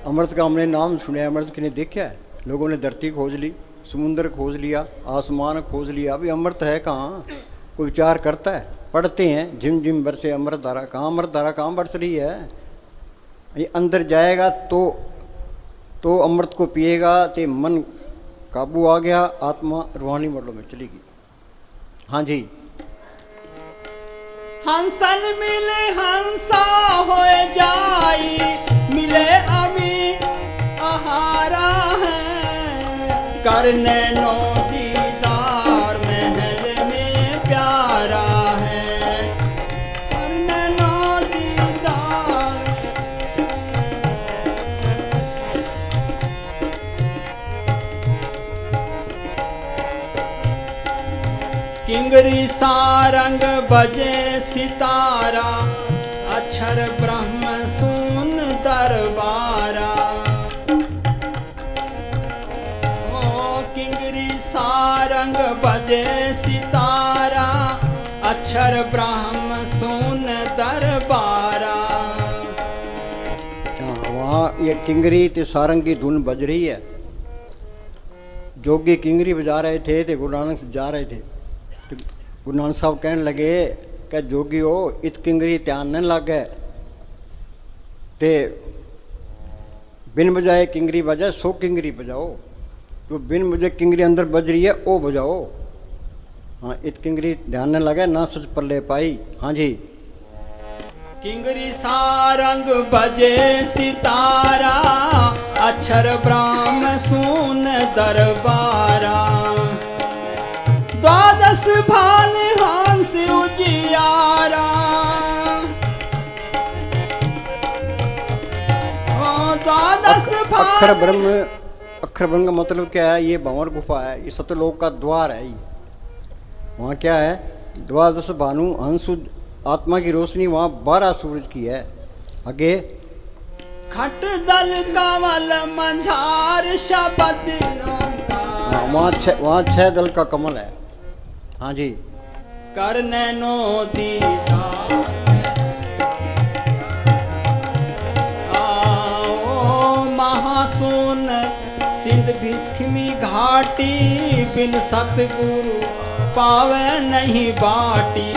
अमृत का हमने नाम सुना, अमृत किने देखा है? लोगों ने धरती खोज ली, समुद्र खोज लिया, आसमान खोज लिया, अभी अमृत है कहाँ? कोई विचार करता है? पढ़ते हैं झिम झिम बरसे अमृत धारा, कहाँ अमृत धारा कहाँ बरस रही है? ये अंदर जाएगा तो अमृत को पिएगा तो मन काबू आ गया, आत्मा रूहानी मंडलों में चलेगी। हाँ जी। हंसन मिले हंसा हो जाई, मिले अमी आहारा है। करने नो दीदार महल में प्यारा है, करने नो दीदार। किंगरी सारंग बजे सितारा, अक्षर ब्रह्म सुन दरबारा। ओ किंगरी सारंग बजे सितारा, अक्षर ब्रह्म सुन दरबारा। वहाँ ये किंगरी ते सारंग की धुन बज रही है। जोगी किंगरी बजा रहे थे तो गुरु नानक जा रहे थे, तो गुरु नानक साहब कहने लगे कि जोगी हो इत किंगरी ध्यान न लगे, ते बिन बजाए किंगरी बजाए 100 किंगरी बजाओ, जो बिन बजाए किंगरी अंदर बज रही है वो बजाओ। हाँ, इत किंगरी ध्यान न लगे ना सच पल्ले पाई। हाँ जी। किंगरी सारंग बजे सितारा, अक्षर ब्रह्म सुन दरबारा। द्वादश भाल हंस उजियारा, द्वादश भाल। अक्षर ब्रह्म का मतलब क्या है? ये भंवर गुफा है, ये सतलोक का द्वार है। ये वहाँ क्या है? द्वादश भानु हंस आत्मा की रोशनी वहाँ 12 सूरज की है। आगे खट दल कमल मंझार शबद। हाँ, वहाँ 6 दल का कमल है। हाँ जी। करने नो दीदार आओ महासुन, सिंध भिक्षमी घाटी, बिन सतगुरु पावे नहीं बाटी।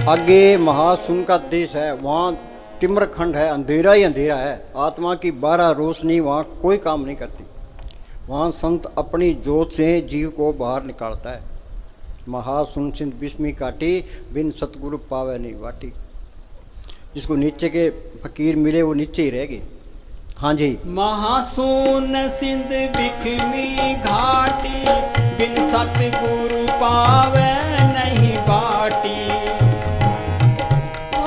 आगे महासुन का देश है, वहाँ तिम्रखंड है, अंधेरा ही अंधेरा है। आत्मा की 12 रोशनी वहाँ कोई काम नहीं करती। वहाँ संत अपनी जोत से जीव को बाहर निकालता है। महासुन सिंध बिस्मी काटी, बिन सतगुरु पावे नहीं बाटी। जिसको नीचे के फकीर मिले वो नीचे ही रह गए। हाँ जी। महासुन सिंध बिखमी घाटी, बिन सतगुरु पावे नहीं बाटी। ओ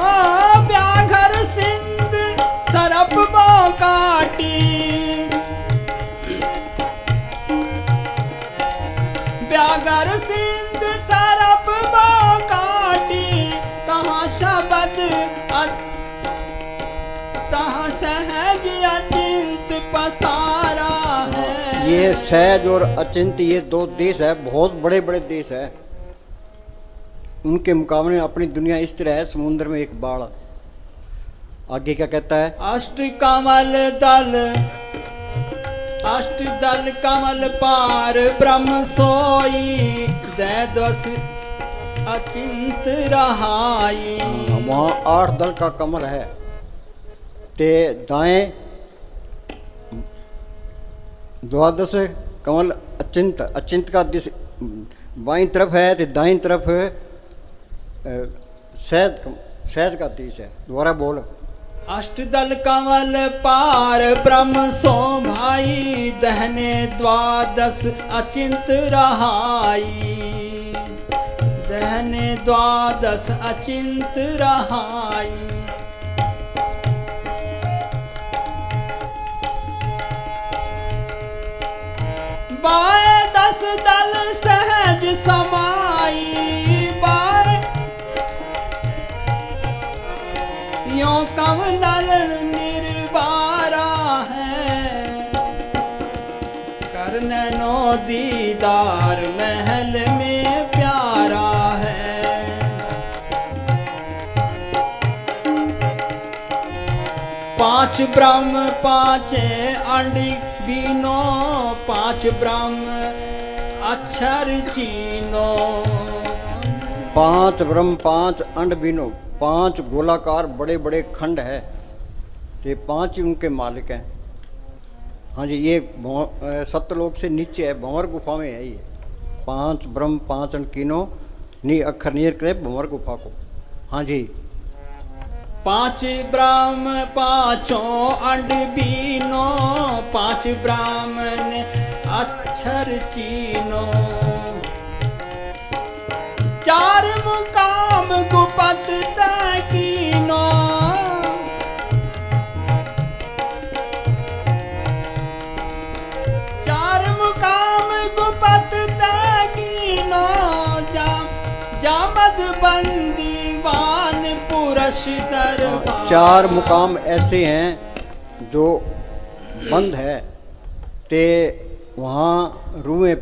व्याघर सिंध सरप काटी, व्याघर सिंध सरप काटी। तहाँ शब्द तहाँ सहज अचिंत पसारा है। ये सहज और अचिंत ये 2 देश है, बहुत बड़े बड़े देश है। उनके मुकाबले अपनी दुनिया इस तरह है, समुद्र में एक बाढ़। आगे क्या कहता है? अष्ट कमल दल अष्टदल कमल पार ब्रह्म सोई, दैदस अचिंत रहाई। वहाँ 8 दल का कमल है, ते दाएं द्वादश कमल अचिंत, अचिंत का दिश बाईं तरफ है, तो दाईं तरफ सहज का दिश है। दोबारा बोल। अष्टदल कमल पार ब्रह्म सो भाई, दहने द्वादश अचिंत रहाई, दहने द्वादश अचिंत रहाई। बाएं 10 दल सहज समाई, बाएं यों कमल निर्वारा है, करनैनो दीदार महल में प्यारा है। पांच ब्रह्म पांचे अंड बीनो, 5 ब्रह्म अक्षर चीनो। 5 ब्रह्म 5 अंड बीनो, 5 गोलाकार बड़े बड़े खंड है, ये 5 ही उनके मालिक हैं। हाँ जी, ये सत्यलोक से नीचे है, भंवर गुफा में है ये। 5 ब्रह्म 5 अंड कीनो नी अक्षर नीर करे भंवर गुफा को। हाँ जी। 5 ब्रह्म पांचों अंड बीनो, 5 ब्राह्मण अक्षर चीनो। 4 मुकाम गुपत तकीनो, 4 मुकाम गुपत तकीनो। जामद बंदीवान पुरुष दरबार। 4 मुकाम ऐसे हैं जो बंद है, ते वहाँ रूहें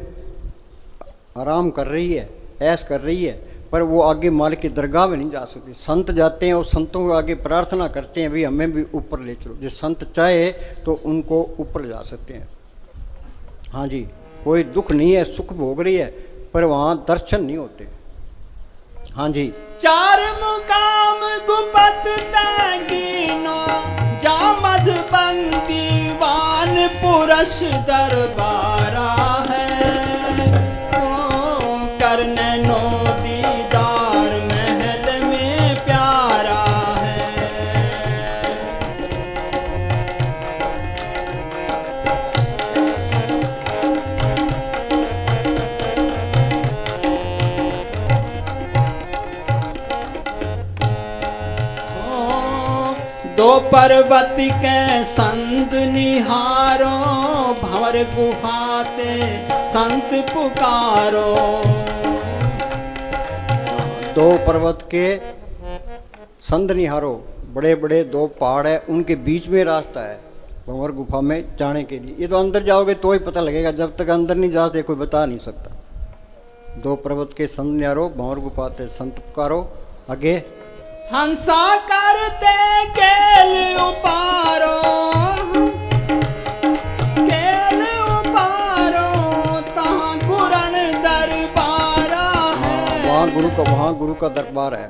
आराम कर रही है, ऐश कर रही है, पर वो आगे मालिक की दरगाह में नहीं जा सकती। संत जाते हैं और संतों के आगे प्रार्थना करते हैं, भी हमें भी ऊपर ले चलो। जो संत चाहे तो उनको ऊपर जा सकते हैं। हाँ जी, कोई दुख नहीं है, सुख भोग रही है, पर वहाँ दर्शन नहीं होते। हाँ जी। 4 मुकाम गुपत तकीनो, जामद बंदीवान पुरुष दरबारा है, ओ करनैनो दीदार महल में प्यारा है। दो पर्वत के संत निहारो, भंवर गुफाते संत पुकारो। 2 पर्वत के संत निहारो, बड़े बड़े 2 पहाड़ है, उनके बीच में रास्ता है भंवर गुफा में जाने के लिए। ये तो अंदर जाओगे तो ही पता लगेगा, जब तक अंदर नहीं जाते कोई बता नहीं सकता। 2 पर्वत के संत निहारो, भंवर गुफाते संत पुकारो। आगे। हंसा करते केल उपारो, केल उपारो, तहाँ गुरन दरबारा है। वहाँ गुरु का दरबार है।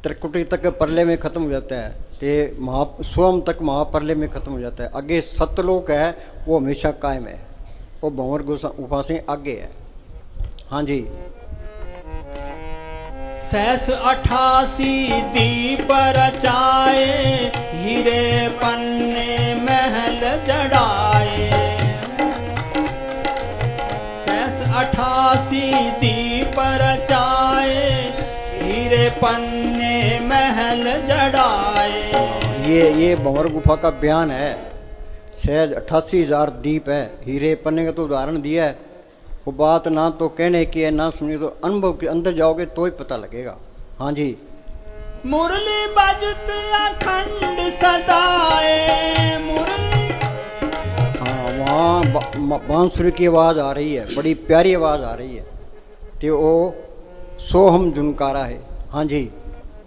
त्रिकुटी तक परले में खत्म हो जाता है, ते स्वयं तक महापरले में खत्म हो जाता है। आगे सतलोक है, वो हमेशा कायम है, वो भंवर गुफा से आगे है। हाँ जी। 88 दीप रचाए, हीरे पन्ने महल जड़ाए। 88 दीप रचाए, हीरे पन्ने महल जड़ाए। ये भंवर गुफा का बयान है। सहज 88,000 दीप है, हीरे पन्ने का तो उदाहरण दिया है। वो बात ना तो कहने की है, ना सुनी, तो अनुभव के अंदर जाओगे तो ही पता लगेगा। हाँ जी। मुरली बजत अखंड सदाए, मुरली। हाँ, वहाँ बांसुरी की आवाज़ आ रही है, बड़ी प्यारी आवाज़ आ रही है, तो वो सोहम झुनकारा है। हाँ जी।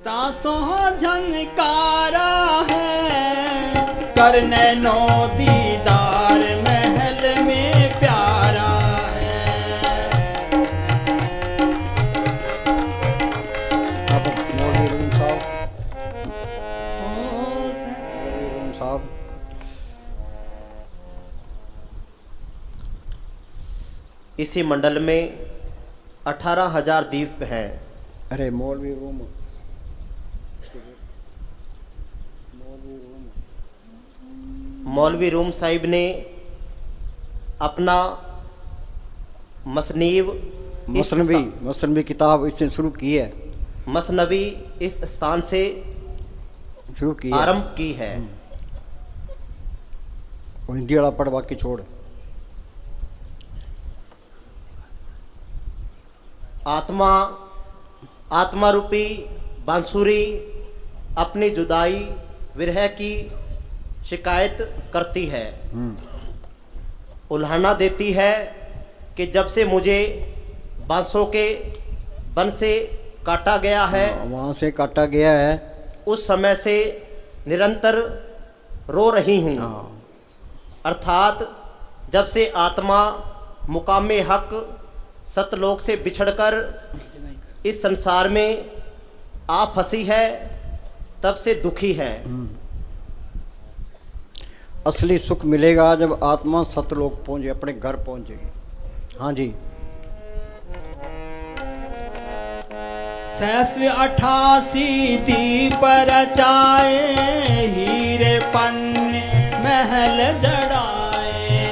तासो झनकारा है, करनैनो दीदार में साहब। इसी मंडल में 18,000 दीप हैं। अरे मौलवी रूम, मौलवी रूम साहिब ने अपना मसनवी किताब इससे शुरू की है। मसनवी इस स्थान से शुरू की आरंभ की है। वो हिंदी वाला पढ़, बाकी छोड़। आत्मा रूपी बांसुरी अपनी जुदाई विरह की शिकायत करती है, उल्हाना देती है कि जब से मुझे बांसों के बन से काटा गया है, वहाँ से काटा गया है, उस समय से निरंतर रो रही हूँ। अर्थात जब से आत्मा मुकामे हक सतलोक से बिछड़कर इस संसार में आ फंसी है, तब से दुखी है। असली सुख मिलेगा जब आत्मा सतलोक पहुंचे, अपने घर पहुंचेगी। हाँ जी। सहस 88 दीप रचाए, हीरे पन्ने महल जड़ाए,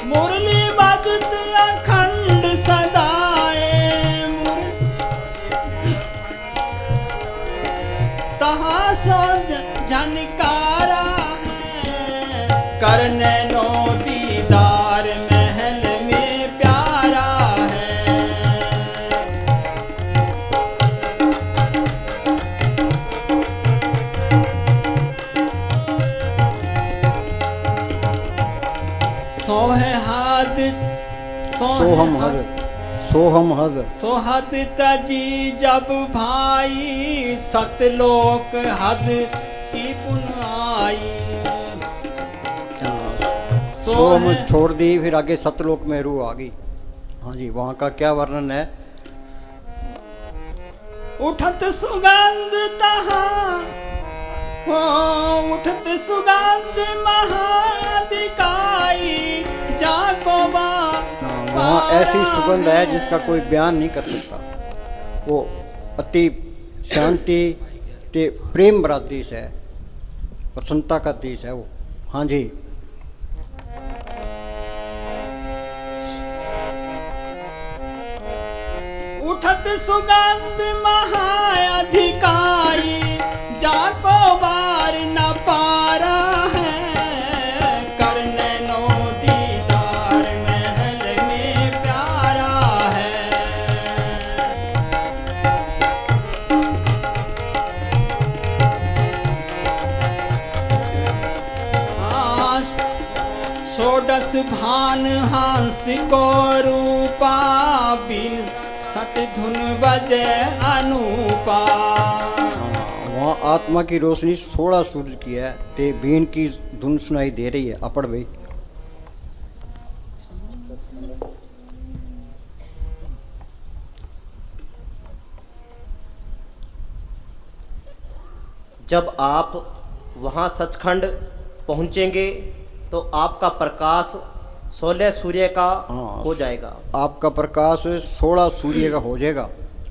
मुरली बजत अखंड सदाए, तहाँ सो झनकारा है, करने नो दीदार महल में प्यारा है। सोहत तजी जब भाई, सतलोक हद की पुन आई। सोहम छोड़ दी, फिर आगे सतलोक में रूह आ गई। हाँ जी, वहाँ का क्या वर्णन है? उठत सुगंध तहाँ हो, उठत सुगंध महादिकाई, जाको वहाँ ऐसी सुगंध है जिसका कोई बयान नहीं कर सकता। वो अति शांति ते प्रेम भरा देश है, प्रसन्नता का देश है वो। हाँ जी। उठत सुगंध महाअधिकाई, जाको बार न पारा है, करने नो दीदार महल में प्यारा है। षोडश भान हंस को रूपा, बिन सत धुन बजे अनूपा। वहाँ आत्मा की रोशनी 16 सूरज की है, ते बीन की धुन सुनाई दे रही है। अपड़ भाई। जब आप वहाँ सचखंड पहुँचेंगे तो आपका प्रकाश 16 सूर्य का हो जाएगा। आपका प्रकाश 16 सूर्य का हो जाएगा।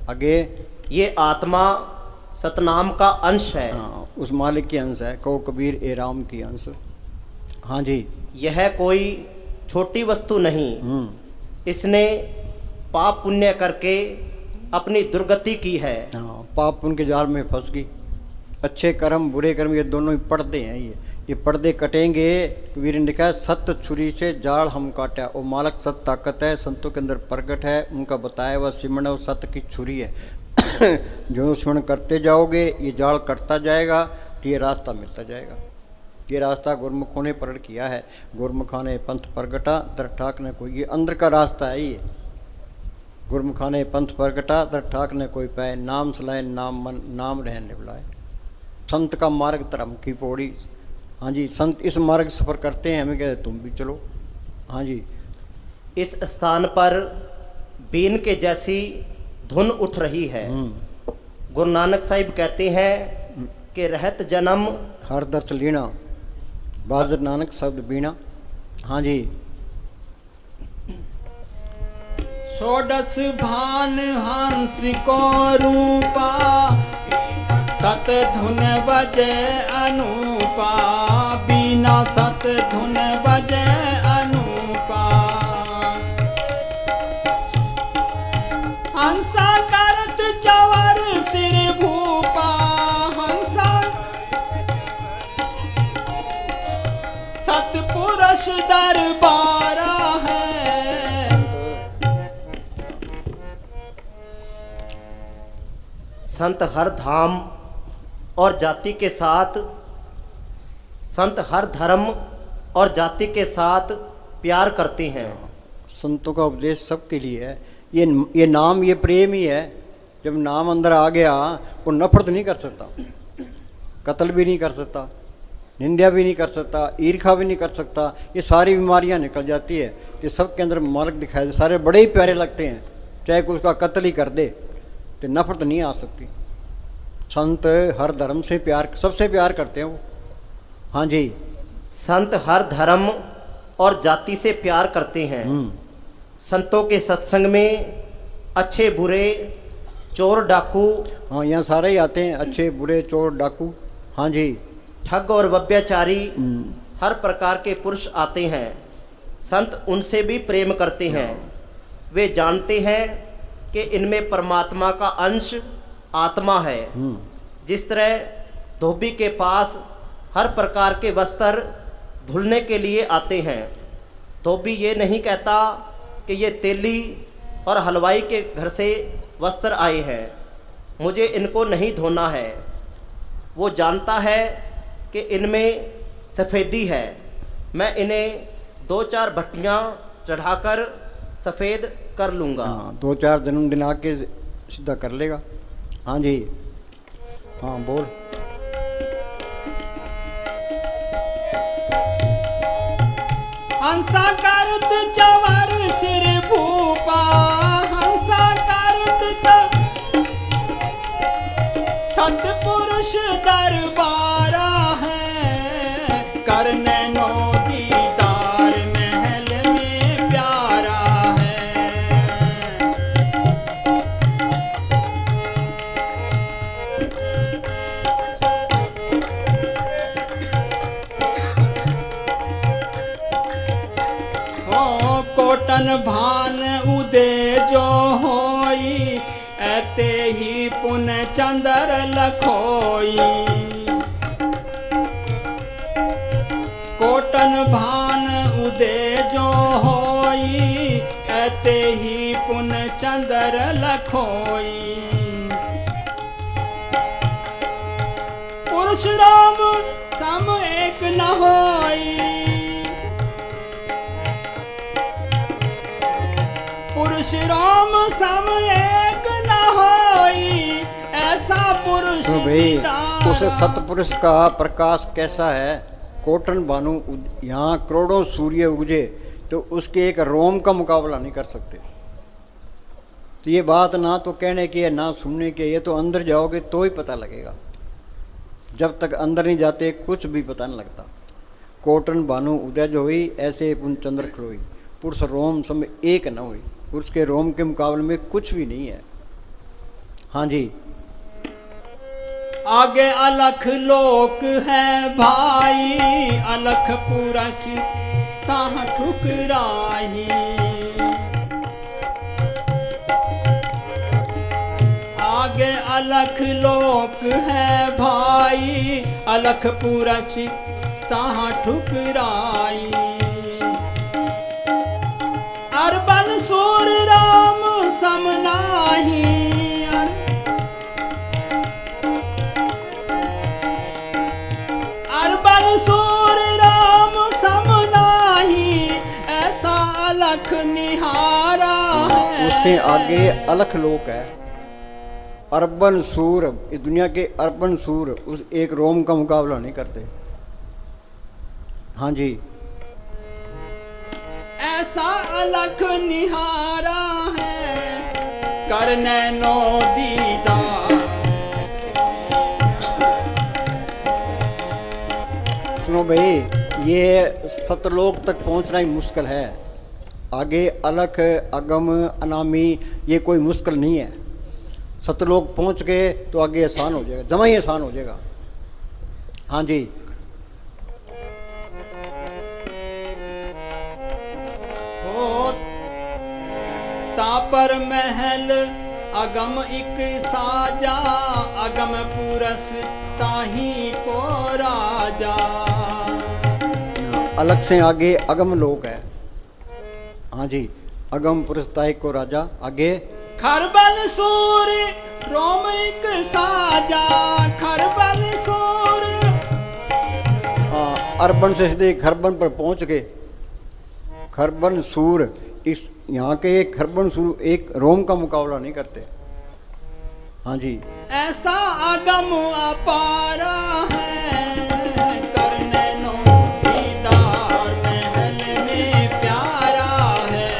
आगे ये आत्मा सतनाम का अंश है। उस मालिक की अंश है, कहो कबीर ए राम की अंश। हाँ जी। यह कोई छोटी वस्तु नहीं, इसने पाप पुण्य करके अपनी दुर्गति की है। पाप पुण्य के जाल में फंस गई। अच्छे कर्म बुरे कर्म ये दोनों ही पर्दे हैं। ये पर्दे कटेंगे। कबीर ने कहा सत्य छुरी से जाल हम काटा। वो मालक सत्य ताकत है, संतों के अंदर प्रकट है, उनका बताया हुआ सिमरण वो सत्य की छुरी है। जो स्मरण करते जाओगे ये जाल कटता जाएगा, तो ये रास्ता मिलता जाएगा। ये रास्ता गुरमुखों ने प्रकट किया है। गुरमुखा ने पंथ प्रगटा, दर ठाक ने कोई, ये अंदर का रास्ता है। ये गुरमुखा ने पंथ प्रगटा, दर ठाक ने कोई पाए, नाम सलाए नाम मन नाम रहने बुलाए। संत का मार्ग धर्म की पौड़ी। हाँ जी, संत इस मार्ग सफ़र करते हैं, हमें कहते तुम भी चलो। हाँ जी। इस स्थान पर बीन के जैसी धुन उठ रही है। गुरु नानक साहिब कहते हैं के रहत जन्म हर दर्श लीना, बाजर नानक शब्द बीना। हाँ जी। षोडश भान हंस को रूपा, सत धुन बजे अनूपा, बीना सत धुन बजे अनूपा। हंसा करत जवर सिर भूपा, हंसा सतपुरुष दरबारा है। संत हर धाम और जाति के साथ, संत हर धर्म और जाति के साथ प्यार करते हैं। संतों का उपदेश सबके लिए है। ये नाम, ये प्रेम ही है। जब नाम अंदर आ गया, वो नफरत नहीं कर सकता, कत्ल भी नहीं कर सकता, निंदा भी नहीं कर सकता, ईर्खा भी नहीं कर सकता। ये सारी बीमारियां निकल जाती है। ये सबके अंदर मार्ग दिखाई दे, सारे बड़े ही प्यारे लगते हैं, चाहे कोई उसका कत्ल ही कर दे तो नफरत नहीं आ सकती। संत हर धर्म से प्यार, सबसे प्यार करते हैं वो। हाँ जी। संत हर धर्म और जाति से प्यार करते हैं। संतों के सत्संग में अच्छे बुरे, चोर डाकू, हाँ यहाँ सारे ही आते हैं, अच्छे बुरे चोर डाकू। हाँ जी। ठग और व्यभिचारी, हर प्रकार के पुरुष आते हैं। संत उनसे भी प्रेम करते हैं। वे जानते हैं कि इनमें परमात्मा का अंश आत्मा है। जिस तरह धोबी के पास हर प्रकार के वस्त्र धुलने के लिए आते हैं, धोबी ये नहीं कहता कि ये तेली और हलवाई के घर से वस्त्र आए हैं, मुझे इनको नहीं धोना है। वो जानता है कि इनमें सफ़ेदी है, मैं इन्हें 2-4 भट्टियाँ चढ़ाकर सफ़ेद कर लूँगा। हाँ, 2-4 जन्मदिन आके सीधा कर लेगा। हाँ जी। हाँ बोल। हंसा करत जवर सिर भूपा, हंसा करत सतपुरुष दरबारा है। करने नो दीदार महल में प्यारा है। ओ कोटन भान उदे जो होई, ऐते ही पुन चंदर लखोई। कोटन भान उदे जो होई, ऐते ही पुन चंदर लखोई। पुरुष राम सम एक न होई, पुरुष राम सम एक न होई, ऐसा पुरुष तो भाई दीदार। उस सतपुरुष का प्रकाश कैसा है। कोटन भानु यहाँ करोड़ों सूर्य उगजे तो उसके एक रोम का मुकाबला नहीं कर सकते। तो ये बात ना तो कहने की है ना सुनने की है, ये तो अंदर जाओगे तो ही पता लगेगा। जब तक अंदर नहीं जाते कुछ भी पता नहीं लगता। कोटन भानु उदय जो हुई, ऐसे पुन चंद्र खरोई। पुरुष रोम समय एक न हुई, पुरुष के रोम के मुकाबले में कुछ भी नहीं है। हाँ जी। आगे अलख लोक है भाई, अलख पुरख ताह ठुकराही। आगे अलख लोक है भाई, अलख पुरख ताह ठुकराई। अरबन सूर राम सम नाही, अरबन सूर राम सम नाही, ऐसा अलख निहारा है। उससे आगे अलख लोक है। अरबन सूर, इस दुनिया के अरबन सूर उस एक रोम का मुकाबला नहीं करते। हाँ जी। ऐसा अलख निहारा है, करने नो दीदार। सुनो भाई, ये सतलोक तक पहुंचना ही मुश्किल है। आगे अलख, अगम, अनामी ये कोई मुश्किल नहीं है। सतलोक पहुंच गए तो आगे आसान हो जाएगा, जमा ही आसान हो जाएगा। हाँ जी। हो तापर महल अगम इक साजा, अगम पुरस ताही को राजा। अलग से आगे अगम लोक है। हाँ जी, अगम पुरुष ताही को राजा। आगे खरबल सूर रोम इक साजा, खरबल सूर। अरबन से सीधे खरबन पर पहुंच गए। खरबन सूर, इस यहाँ के एक खरबन सूर एक रोम का मुकाबला नहीं करते। हाँ जी। ऐसा आगम अपारा है, करने नो दीदार महल में प्यारा है।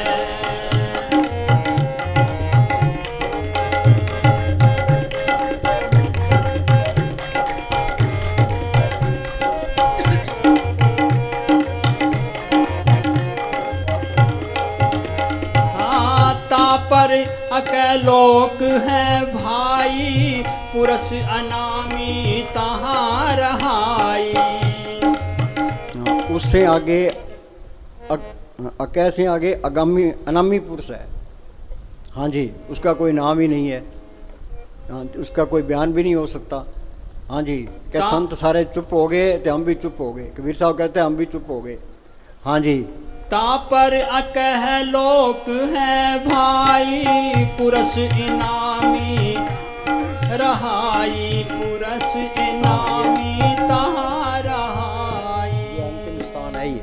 पर अकलोक है भाई, पुरस अनामी तहाँ रहाई। उससे आगे कैसे आगे अगामी अनामी पुरुष है। हाँ जी, उसका कोई नाम ही नहीं है। हाँ, उसका कोई बयान भी नहीं हो सकता। हाँ जी, क्या संत सारे चुप हो गए तो हम भी चुप हो गए। कबीर साहब कहते हैं हम भी चुप हो गए। हाँ जी। तापर अकह लोक है भाई, पुरस इनामी रहाई, पुरस इनामी तहाँ रहाई। ये अंतिम स्थान है, ये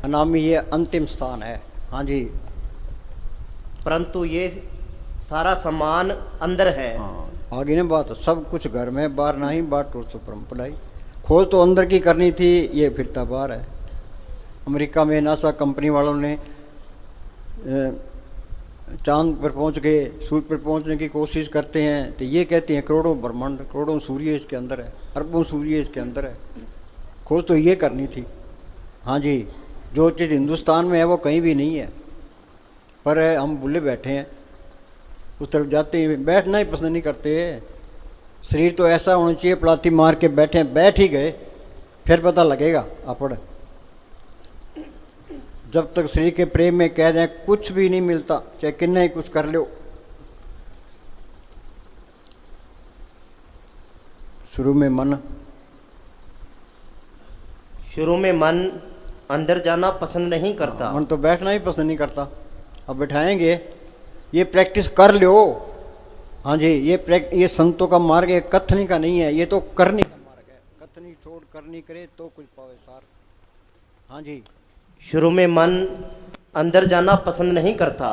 अनामी ये अंतिम स्थान है। हाँ जी। परंतु ये सारा सामान अंदर है। हाँ, आगे ने बात सब कुछ घर में, बाहर नहीं बात तो परम पढ़ाई। खोज तो अंदर की करनी थी, ये फिरता बाहर है। अमेरिका में नासा कंपनी वालों ने चांद पर पहुंच गए, सूर्य पर पहुंचने की कोशिश करते हैं तो ये कहते हैं करोड़ों ब्रह्मांड, करोड़ों सूर्य इसके अंदर है, अरबों सूर्य इसके अंदर है। खोज तो ये करनी थी। हाँ जी, जो चीज़ हिंदुस्तान में है वो कहीं भी नहीं है, पर हम भूले बैठे हैं। उस तरफ जाते ही बैठना ही पसंद नहीं करते। शरीर तो ऐसा होना चाहिए, पलाती मार के बैठे, बैठ ही गए फिर पता लगेगा अपड़। जब तक शरीर के प्रेम में कह दें कुछ भी नहीं मिलता, चाहे कितना ही कुछ कर लो। शुरू में मन अंदर जाना पसंद नहीं करता। मन तो बैठना ही पसंद नहीं करता। अब बैठाएंगे, ये प्रैक्टिस कर लो। हाँ जी, ये संतों का मार्ग है, कथनी का नहीं है, ये तो करनी का मार्ग है। कथनी छोड़ करनी करे तो कुछ पावे सार। हाँ जी। शुरू में मन अंदर जाना पसंद नहीं करता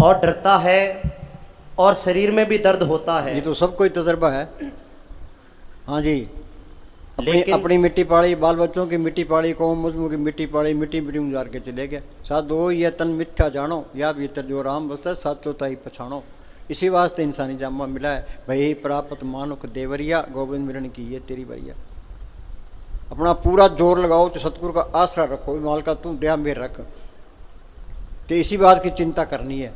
और डरता है, और शरीर में भी दर्द होता है। ये तो सबको ही तजर्बा है। हाँ जी। अपनी मिट्टी पाड़ी, बाल बच्चों की मिट्टी पाड़ी, कौम मुस्लिमों की मिट्टी पाड़ी, मिट्टी मिट्टी गुजार के चले गए। साधो ये तन मिथ्या जानो, या भीतर जो राम बसता साचो ताई पछाणो। इसी वास्ते इंसानी जामा मिला है। भाई प्राप्त मानुक देवरिया, गोविंद मिरण की ये तेरी बरिया। अपना पूरा जोर लगाओ तो सतगुरु का आसरा रखो, माल का तू दया में रख। तो इसी बात की चिंता करनी है।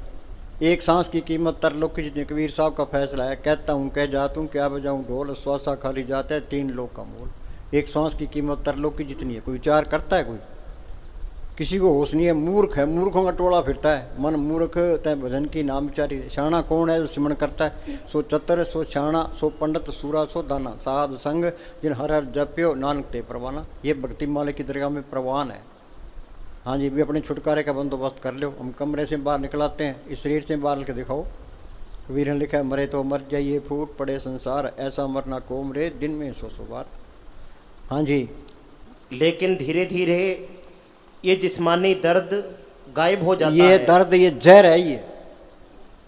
एक सांस की कीमत तरलोक की जितनी, कबीर साहब का फैसला है। कहता हूँ कह जाता हूँ, क्या बजाऊँ ढोल, श्वासा खाली जाता है 3 लोक का मोल। एक सांस की कीमत तरलोक की जितनी है। कोई विचार करता है? कोई किसी को होश नहीं है। मूर्ख है, मूर्खों का टोला फिरता है। मन मूर्ख तय भजन की नाम विचारी। शाना कौन है जो सिमरण करता है? सो चतर, सो शाना, सो पंडित, सूरा, सो दाना। साध संग जिन हर हर जप्यो, नानक ते परवाना। ये भक्ति माले की दरगाह में प्रवान है। हाँ जी, भी अपने छुटकारे का बंदोबस्त कर लो। हम कमरे से बाहर निकलाते हैं, इस शरीर से बाहर निकल के दिखाओ। कबीर ने लिखा है, मरे तो मर जाइए फूट पड़े संसार, ऐसा मरना को मरे दिन में 100 बार। हाँ जी। लेकिन धीरे धीरे ये जिस्मानी दर्द गायब हो जाता है। ये दर्द, ये जहर है।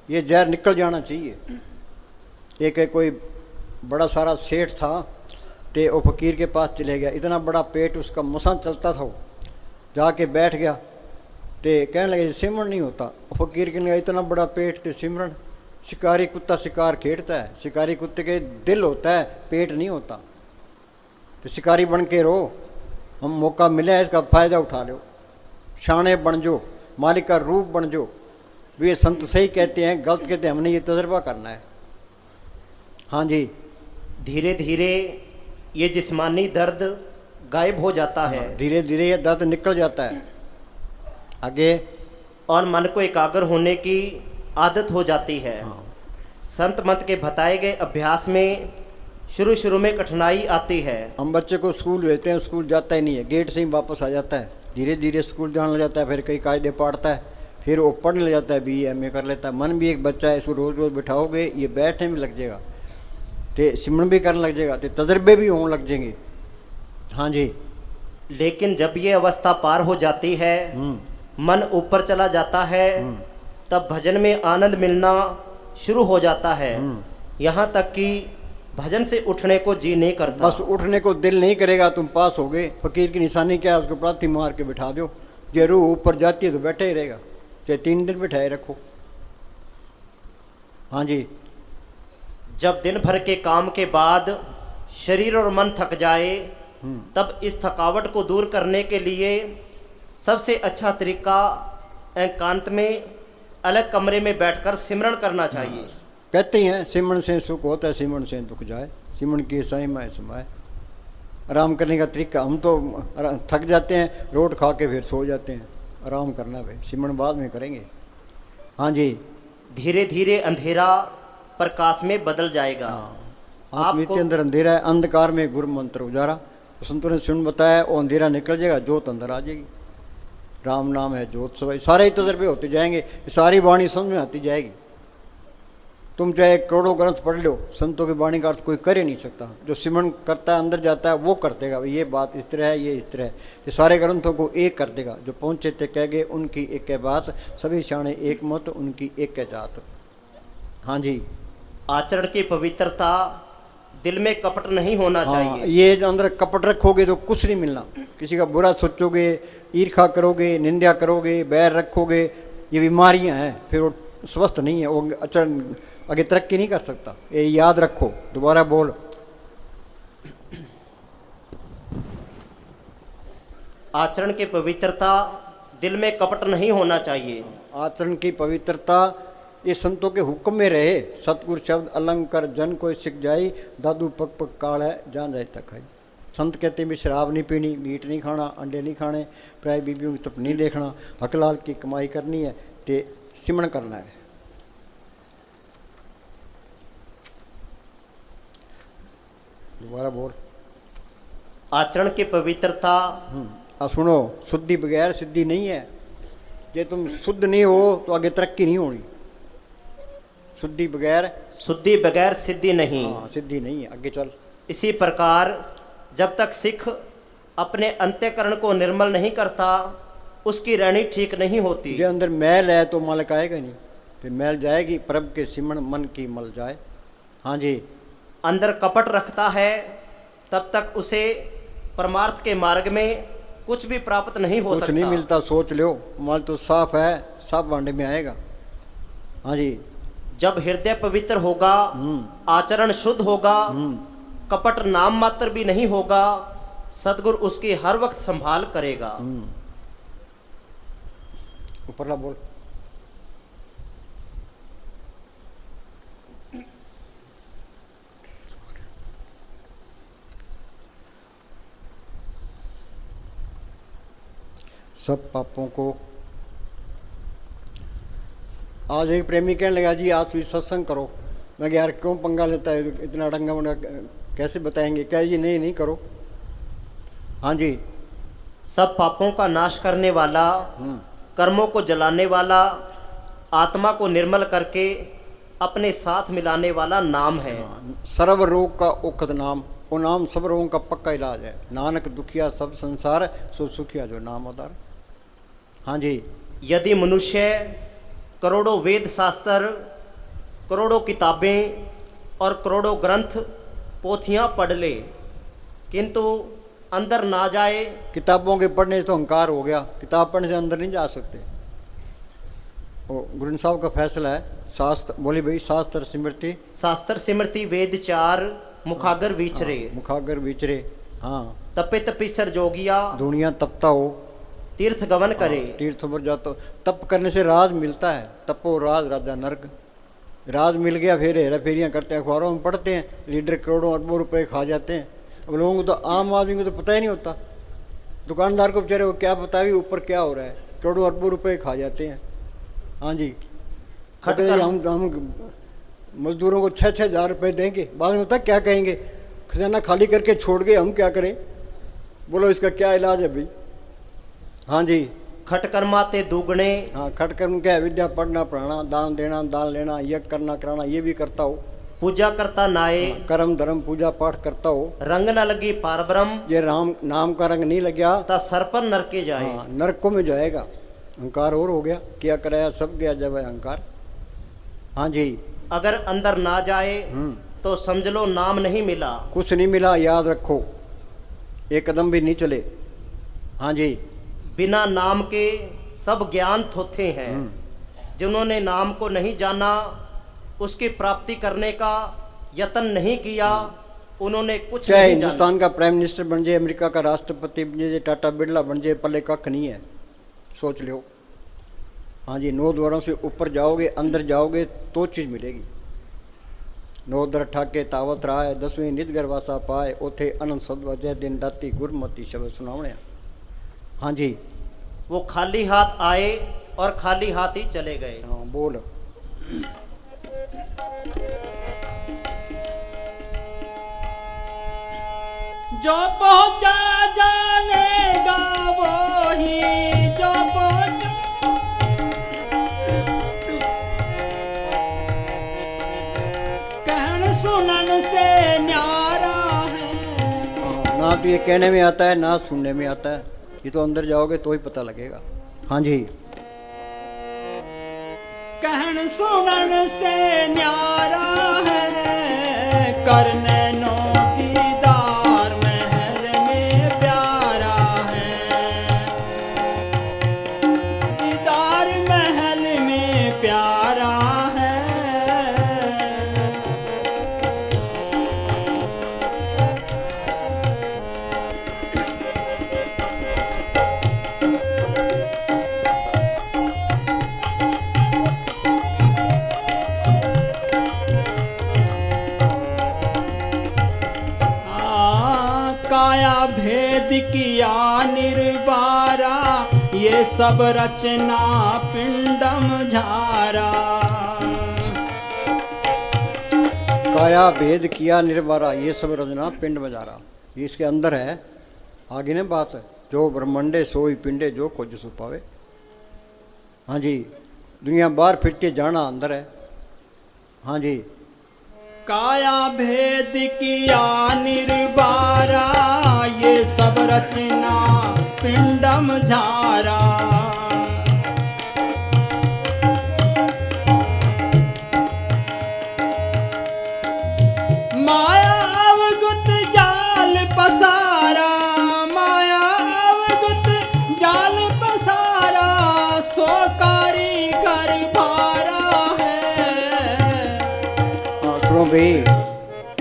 ये जहर निकल जाना चाहिए। एक कोई बड़ा सारा सेठ था, ते वो फकीर के पास चले गया। इतना बड़ा पेट उसका, मसा चलता था। वो जाके बैठ गया, ते कहने लगे सिमरन नहीं होता। फकीर कहने लगा इतना बड़ा पेट ते सिमरन। शिकारी कुत्ता शिकार खेड़ता है, शिकारी कुत्ते के दिल होता है, पेट नहीं होता। तो शिकारी बन के रहो, हम मौका मिला है इसका फ़ायदा उठा लो, शाने बन जो, मालिक का रूप बन जो। वे संत सही कहते हैं, गलत कहते हैं, हमने ये तजर्बा करना है। हाँ जी, धीरे धीरे ये जिस्मानी दर्द गायब हो जाता है, धीरे धीरे ये दर्द निकल जाता है आगे, और मन को एकाग्र होने की आदत हो जाती है। संत मत के बताए गए अभ्यास में शुरू में कठिनाई आती है। हम बच्चे को स्कूल भेजते हैं, स्कूल जाता ही नहीं है, गेट से ही वापस आ जाता है। धीरे धीरे स्कूल जाने लग जाता है, फिर कई कायदे पढ़ता है, फिर वो पढ़ने लग जाता है, BA MA कर लेता है। मन भी एक बच्चा है, इसको रोज़ रोज़ बिठाओगे ये बैठने में लग जाएगा, तो सिमरन भी करने लग जाएगा, तो तजर्बे भी होने लग जाएंगे। हाँ जी, लेकिन जब ये अवस्था पार हो जाती है, मन ऊपर चला जाता है, तब भजन में आनंद मिलना शुरू हो जाता है। यहाँ तक कि भजन से उठने को जी नहीं करता। बस उठने को दिल नहीं करेगा, तुम पास हो गए। फकीर की निशानी क्या है, उसको प्रार्थी मार के बिठा दो, जो रूह ऊपर जाती है तो बैठा ही रहेगा, चाहे 3 दिन बिठाए रखो। हाँ जी, जब दिन भर के काम के बाद शरीर और मन थक जाए, तब इस थकावट को दूर करने के लिए सबसे अच्छा तरीका एकांत में अलग कमरे में बैठकर सिमरन करना चाहिए। कहते हैं सिमरन से सुख होता है, सिमरन से दुख जाए, सिमरन की साई माए समाए। आराम करने का तरीका, हम तो थक जाते हैं, रोट खा के फिर सो जाते हैं। आराम करना भाई, सिमरन बाद में करेंगे। हाँ जी, धीरे धीरे अंधेरा प्रकाश में बदल जाएगा। आपके अंदर अंधेरा है, अंधकार में गुरु मंत्र उजारा। तो संतों ने सुन बताया, वो अंधेरा निकल जाएगा, जोत अंदर आ जाएगी। राम नाम है जोत सवाई, सारे ही तजर्बे होते जाएंगे, सारी वाणी समझ में आती जाएगी। तुम चाहे करोड़ों ग्रंथ पढ़ लो, संतों की वाणी का अर्थ कोई कर ही नहीं सकता। जो सिमरन करता है, अंदर जाता है, वो कर देगा ये बात इस तरह है, ये इस तरह है। ये सारे ग्रंथों को एक कर देगा। जो पहुँचे थे कह गए, उनकी एक है बात, सभी शाणे एक मत, उनकी एक है जात। हाँ जी, आचरण की पवित्रता, दिल में कपट नहीं होना चाहिए। ये जो अंदर कपट रखोगे तो कुछ नहीं मिलना। किसी का बुरा सोचोगे, ईर्खा करोगे, निंदा करोगे, बैर रखोगे, ये बीमारियां हैं, फिर वो स्वस्थ नहीं है, वो आचरण आगे तरक्की नहीं कर सकता। ये याद रखो। दोबारा बोल। आचरण की पवित्रता, दिल में कपट नहीं होना चाहिए। आचरण की पवित्रता ये संतों के हुक्म में रहे। सतगुरु शब्द अलंकार जन कोई सिख जाई, दादू पक पक काल है जान रहे तक है। संत कहते हैं भी शराब नहीं पीनी, मीट नहीं खाना, अंडे नहीं खाने, प्राय बीबियों की तरफ नहीं देखना, हकलाल की कमाई करनी है, ते सिमरन करना है। दोबारा बोल। आचरण की पवित्रता, सुनो, शुद्धि बगैर सिद्धि नहीं है। जे तुम शुद्ध नहीं हो तो आगे तरक्की नहीं होनी। शुद्धि बगैर सिद्धि नहीं। हाँ, सिद्धि नहीं है। आगे चल। इसी प्रकार जब तक सिख अपने अंतःकरण को निर्मल नहीं करता, उसकी रहनी ठीक नहीं होती। जो अंदर मैल है तो मालिक आएगा नहीं, फिर मैल जाएगी, प्रभ के सिमरन मन की मल जाए। हाँ जी, अंदर कपट रखता है, तब तक उसे परमार्थ के मार्ग में कुछ भी प्राप्त नहीं हो सकता। कुछ नहीं मिलता। सोच लो, माल तो साफ है, साफ भांडे में आएगा। हाँ जी, जब हृदय पवित्र होगा, आचरण शुद्ध होगा, कपट नाम मात्र भी नहीं होगा, सदगुरु उसकी हर वक्त संभाल करेगा। ऊपरला बोल। सब पापों को। आज एक प्रेमी कहने लगा, जी आज भी सत्संग करो। मैं यार क्यों पंगा लेता है, इतना डंगा मुंडा कैसे बताएंगे? क्या जी नहीं करो। हाँ जी, सब पापों का नाश करने वाला, कर्मों को जलाने वाला, आत्मा को निर्मल करके अपने साथ मिलाने वाला नाम है। सर्व रोग का औखद नाम, वो नाम सब रोगों का पक्का इलाज है। नानक दुखिया सब संसार, सो सुखिया जो नाम उदार। हाँ जी, यदि मनुष्य करोड़ों वेद शास्त्र, करोड़ों किताबें और करोड़ों ग्रंथ पोथियां पढ़ ले, किंतु अंदर ना जाए। किताबों के पढ़ने से तो अहंकार हो गया, किताब पढ़ने से अंदर नहीं जा सकते। वो गुरु साहब का फैसला है। शास्त्र बोली भाई, शास्त्र स्मृति वेद चार मुखागर विचरे। मुखागर विचरे। हाँ, तपित पिसर जोगिया दुनिया तपता हो, तीर्थ गमन करे। तीर्थों पर जाता हो। तप करने से राज मिलता है, तपो राज राजा नर्क। राज मिल गया फिर हेरा फेरियाँ करते हैं, अखबारों में पढ़ते हैं, लीडर करोड़ों अरबों रुपए खा जाते हैं। अब लोगों को तो, आम आदमी को तो पता ही नहीं होता, दुकानदार को बेचारे को क्या पता भी ऊपर क्या हो रहा है, करोड़ों अरबों रुपए खा जाते हैं। हाँ जी, कहते हैं हम मजदूरों को 6-6 हज़ार रुपये देंगे, बाद में पता क्या कहेंगे, खजाना खाली करके छोड़ गए, हम क्या करें, बोलो इसका क्या इलाज है भाई। हाँ जी, खटकर्माते दुगने। हाँ, खटकर्म क्या है, विद्या पढ़ना पढ़ाना, दान देना दान लेना, यज्ञ करना कराना, ये भी करता हो। पूजा करता नाये। कर्म धर्म पूजा पाठ करता हो। रंग न लगी पार ब्रह्म। ये राम नाम का रंग नहीं लगा ता सर पर नरके जाए। हाँ, नरकों में जाएगा। अहंकार और हो गया, क्या कराया सब गया जब है अहंकार। हाँ जी, अगर अंदर ना जाए तो समझ लो नाम नहीं मिला। कुछ नहीं मिला, याद रखो, एक कदम भी नहीं चले। हाँ जी, बिना नाम के सब ज्ञान थोथे हैं। जिन्होंने नाम को नहीं जाना, उसकी प्राप्ति करने का यत्न नहीं किया, उन्होंने कुछ चाहे नहीं जाना। हिंदुस्तान का प्राइम मिनिस्टर बन जाए, अमेरिका का राष्ट्रपति बन जाए, टाटा बिरला बन जाए, पल्ले कख नहीं है, सोच लो। हाँ जी, 9 द्वारों से ऊपर जाओगे, अंदर जाओगे तो चीज़ मिलेगी। 9 दर ठाके तावत रहा है, 10वीं नित गर्वासा पाए, ओथे अनंत सदवा जय दिन राती गुरमती शब्द सुनावने। हाँ जी, वो खाली हाथ आए और खाली हाथ ही चले गए। हाँ बोल। जो पहुंचा जानेगा वो ही, जो पहुंचा कहन सुनन से न्यारा है। ना तो ये कहने में आता है ना सुनने में आता है, ये तो अंदर जाओगे तो ही पता लगेगा। हाँ जी, कहन सुनन से न्यारा है, करने नो दीदार महल में प्यारा है, दीदार महल में प्यारा है। काया भेद किया निर्बारा, ये सब रचना पिंडम झारा। काया भेद किया निर्वारा, ये सब रचना पिंड में जा रहा, ये इसके अंदर है। आगे ने बात, जो ब्रह्मंडे सोई पिंडे जो कुछ सुपावे। हाँ जी, दुनिया बाहर फिरती जाना अंदर है। हाँ जी, काया भेद किया निर्बारा, ये सब रचना पिंडम झारा। माया अवगुत जाल पसारा, माया अवगुत जाल पसारा, सो कारीगर भारा है। सुनो भाई,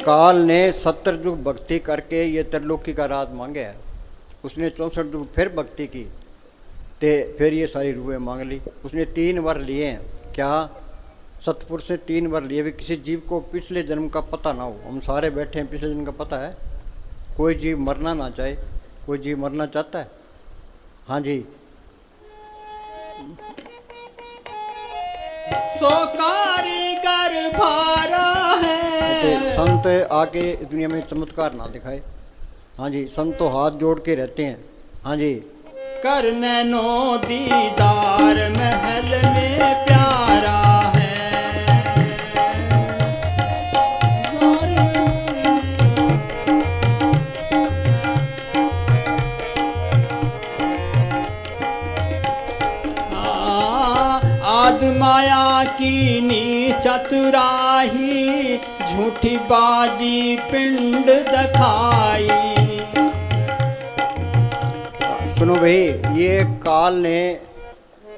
काल ने 70 युग भक्ति करके ये त्रिलोकी का राज मांगे है, उसने 64 युग फिर भक्ति की, ते फिर ये सारी रूहें मांग ली। उसने 3 वर लिए हैं, क्या सतपुर से 3 वर लिए भी। किसी जीव को पिछले जन्म का पता ना हो, हम सारे बैठे हैं पिछले जन्म का पता है। कोई जीव मरना ना चाहे, कोई जीव मरना चाहता है। हाँ जी, सो कारीगर भारा है। संत आके दुनिया में चमत्कार ना दिखाए। हाँ जी, संत तो हाथ जोड़ के रहते हैं। हाँ जी, करने नो दीदार महल में प्यारा है। आद माया की नी चतुराही, झूठी बाजी पिंड दिखाई। सुनो भाई, ये काल ने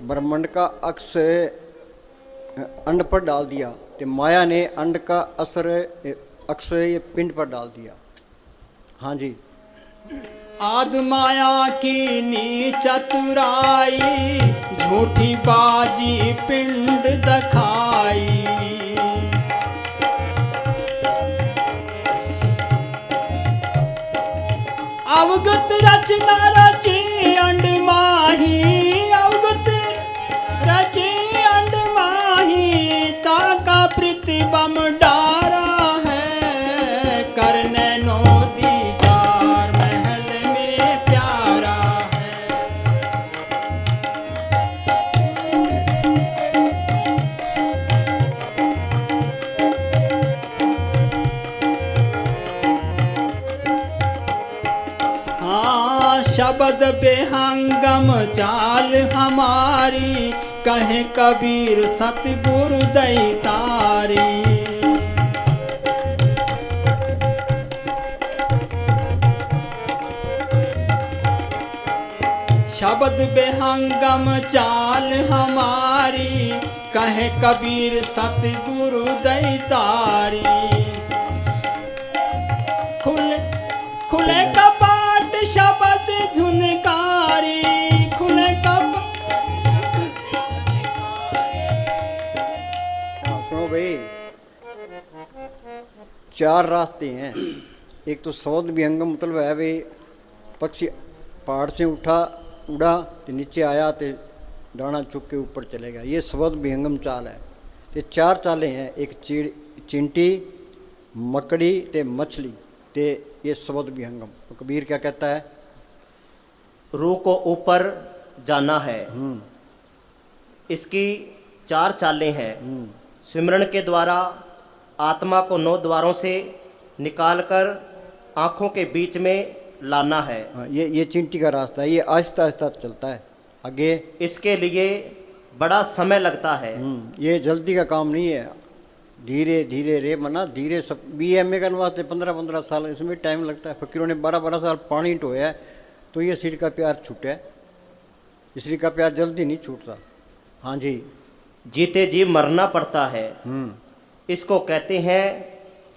ब्रह्मांड का अक्ष अंड पर डाल दिया, तो माया ने अंड का असर अक्ष ये पिंड पर डाल दिया। हाँ जी, आद माया की नी चतुराई, झूठी बाजी पिंड दखाई। अवगत रचना रची अंड माही, अवगत रची अंड माही, ताका प्रतिबम डारा है, करने नो दीदार महल में प्यारा है। हाँ शब्द बेहंगम चाल हमारी, कहे कबीर सतगुरु दैतारी। शब्द बेहंगम चाल हमारी, कहे कबीर सतगुरु दैतारी। खुले कपाट शब्द झुनकारी, खुले कपाट। सुनो भाई, चार रास्ते हैं। एक तो सौद विहंगम मतलब है भाई, पक्षी पहाड़ से उड़ा तो नीचे आया तो दाना चुक के ऊपर चलेगा, ये सौद विहंगम चाल है। ये चार चालें हैं, एक चिंटी, मकड़ी ते मछली ते ये सौद विहंगम। तो कबीर क्या कहता है? रूह को ऊपर जाना है। इसकी चार चालें हैं। सिमरन के द्वारा आत्मा को 9 द्वारों से निकालकर आँखों के बीच में लाना है। हाँ, ये चिंटी का रास्ता है, ये आहिस्ता आहिस्ता चलता है आगे। इसके लिए बड़ा समय लगता है। ये जल्दी का काम नहीं है, धीरे धीरे रे मना धीरे। सब BMA करने वास्ते 15-15 साल इसमें टाइम लगता है। फकीरों ने 12-12 साल पानी ढोया है तो ये सीढ़ी का प्यार छूटा है। इसलिए का प्यार जल्दी नहीं छूटता। हाँ जी, जीते जी मरना पड़ता है। इसको कहते हैं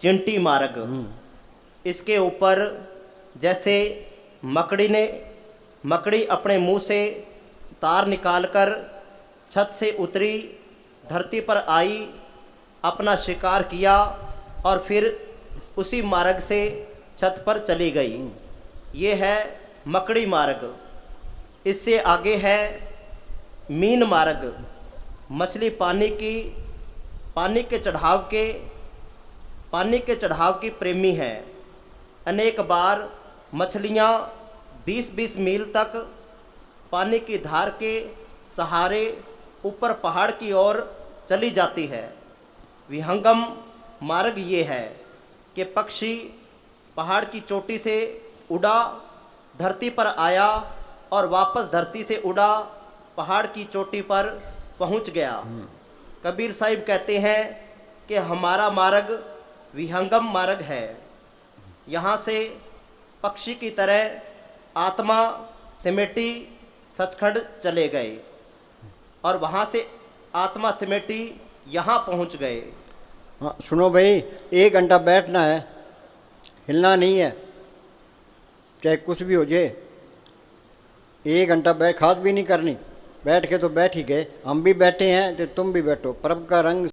चिंटी मार्ग। इसके ऊपर जैसे मकड़ी अपने मुंह से तार निकालकर छत से उतरी, धरती पर आई, अपना शिकार किया और फिर उसी मार्ग से छत पर चली गई। ये है मकड़ी मार्ग। इससे आगे है मीन मार्ग। मछली पानी के चढ़ाव की प्रेमी है। अनेक बार मछलियाँ 20-20 मील तक पानी की धार के सहारे ऊपर पहाड़ की ओर चली जाती है। विहंगम मार्ग ये है कि पक्षी पहाड़ की चोटी से उड़ा, धरती पर आया और वापस धरती से उड़ा, पहाड़ की चोटी पर पहुंच गया। कबीर साहिब कहते हैं कि हमारा मार्ग विहंगम मार्ग है। यहाँ से पक्षी की तरह आत्मा सिमेटी सचखंड चले गए और वहाँ से आत्मा सिमेटी यहाँ पहुँच गए। हाँ सुनो भाई, 1 घंटा बैठना है, हिलना नहीं है, चाहे कुछ भी हो जाए। 1 घंटा खाद भी नहीं करनी, बैठ के तो बैठ ही गए। हम भी बैठे हैं तो तुम भी बैठो। प्रभु का रंग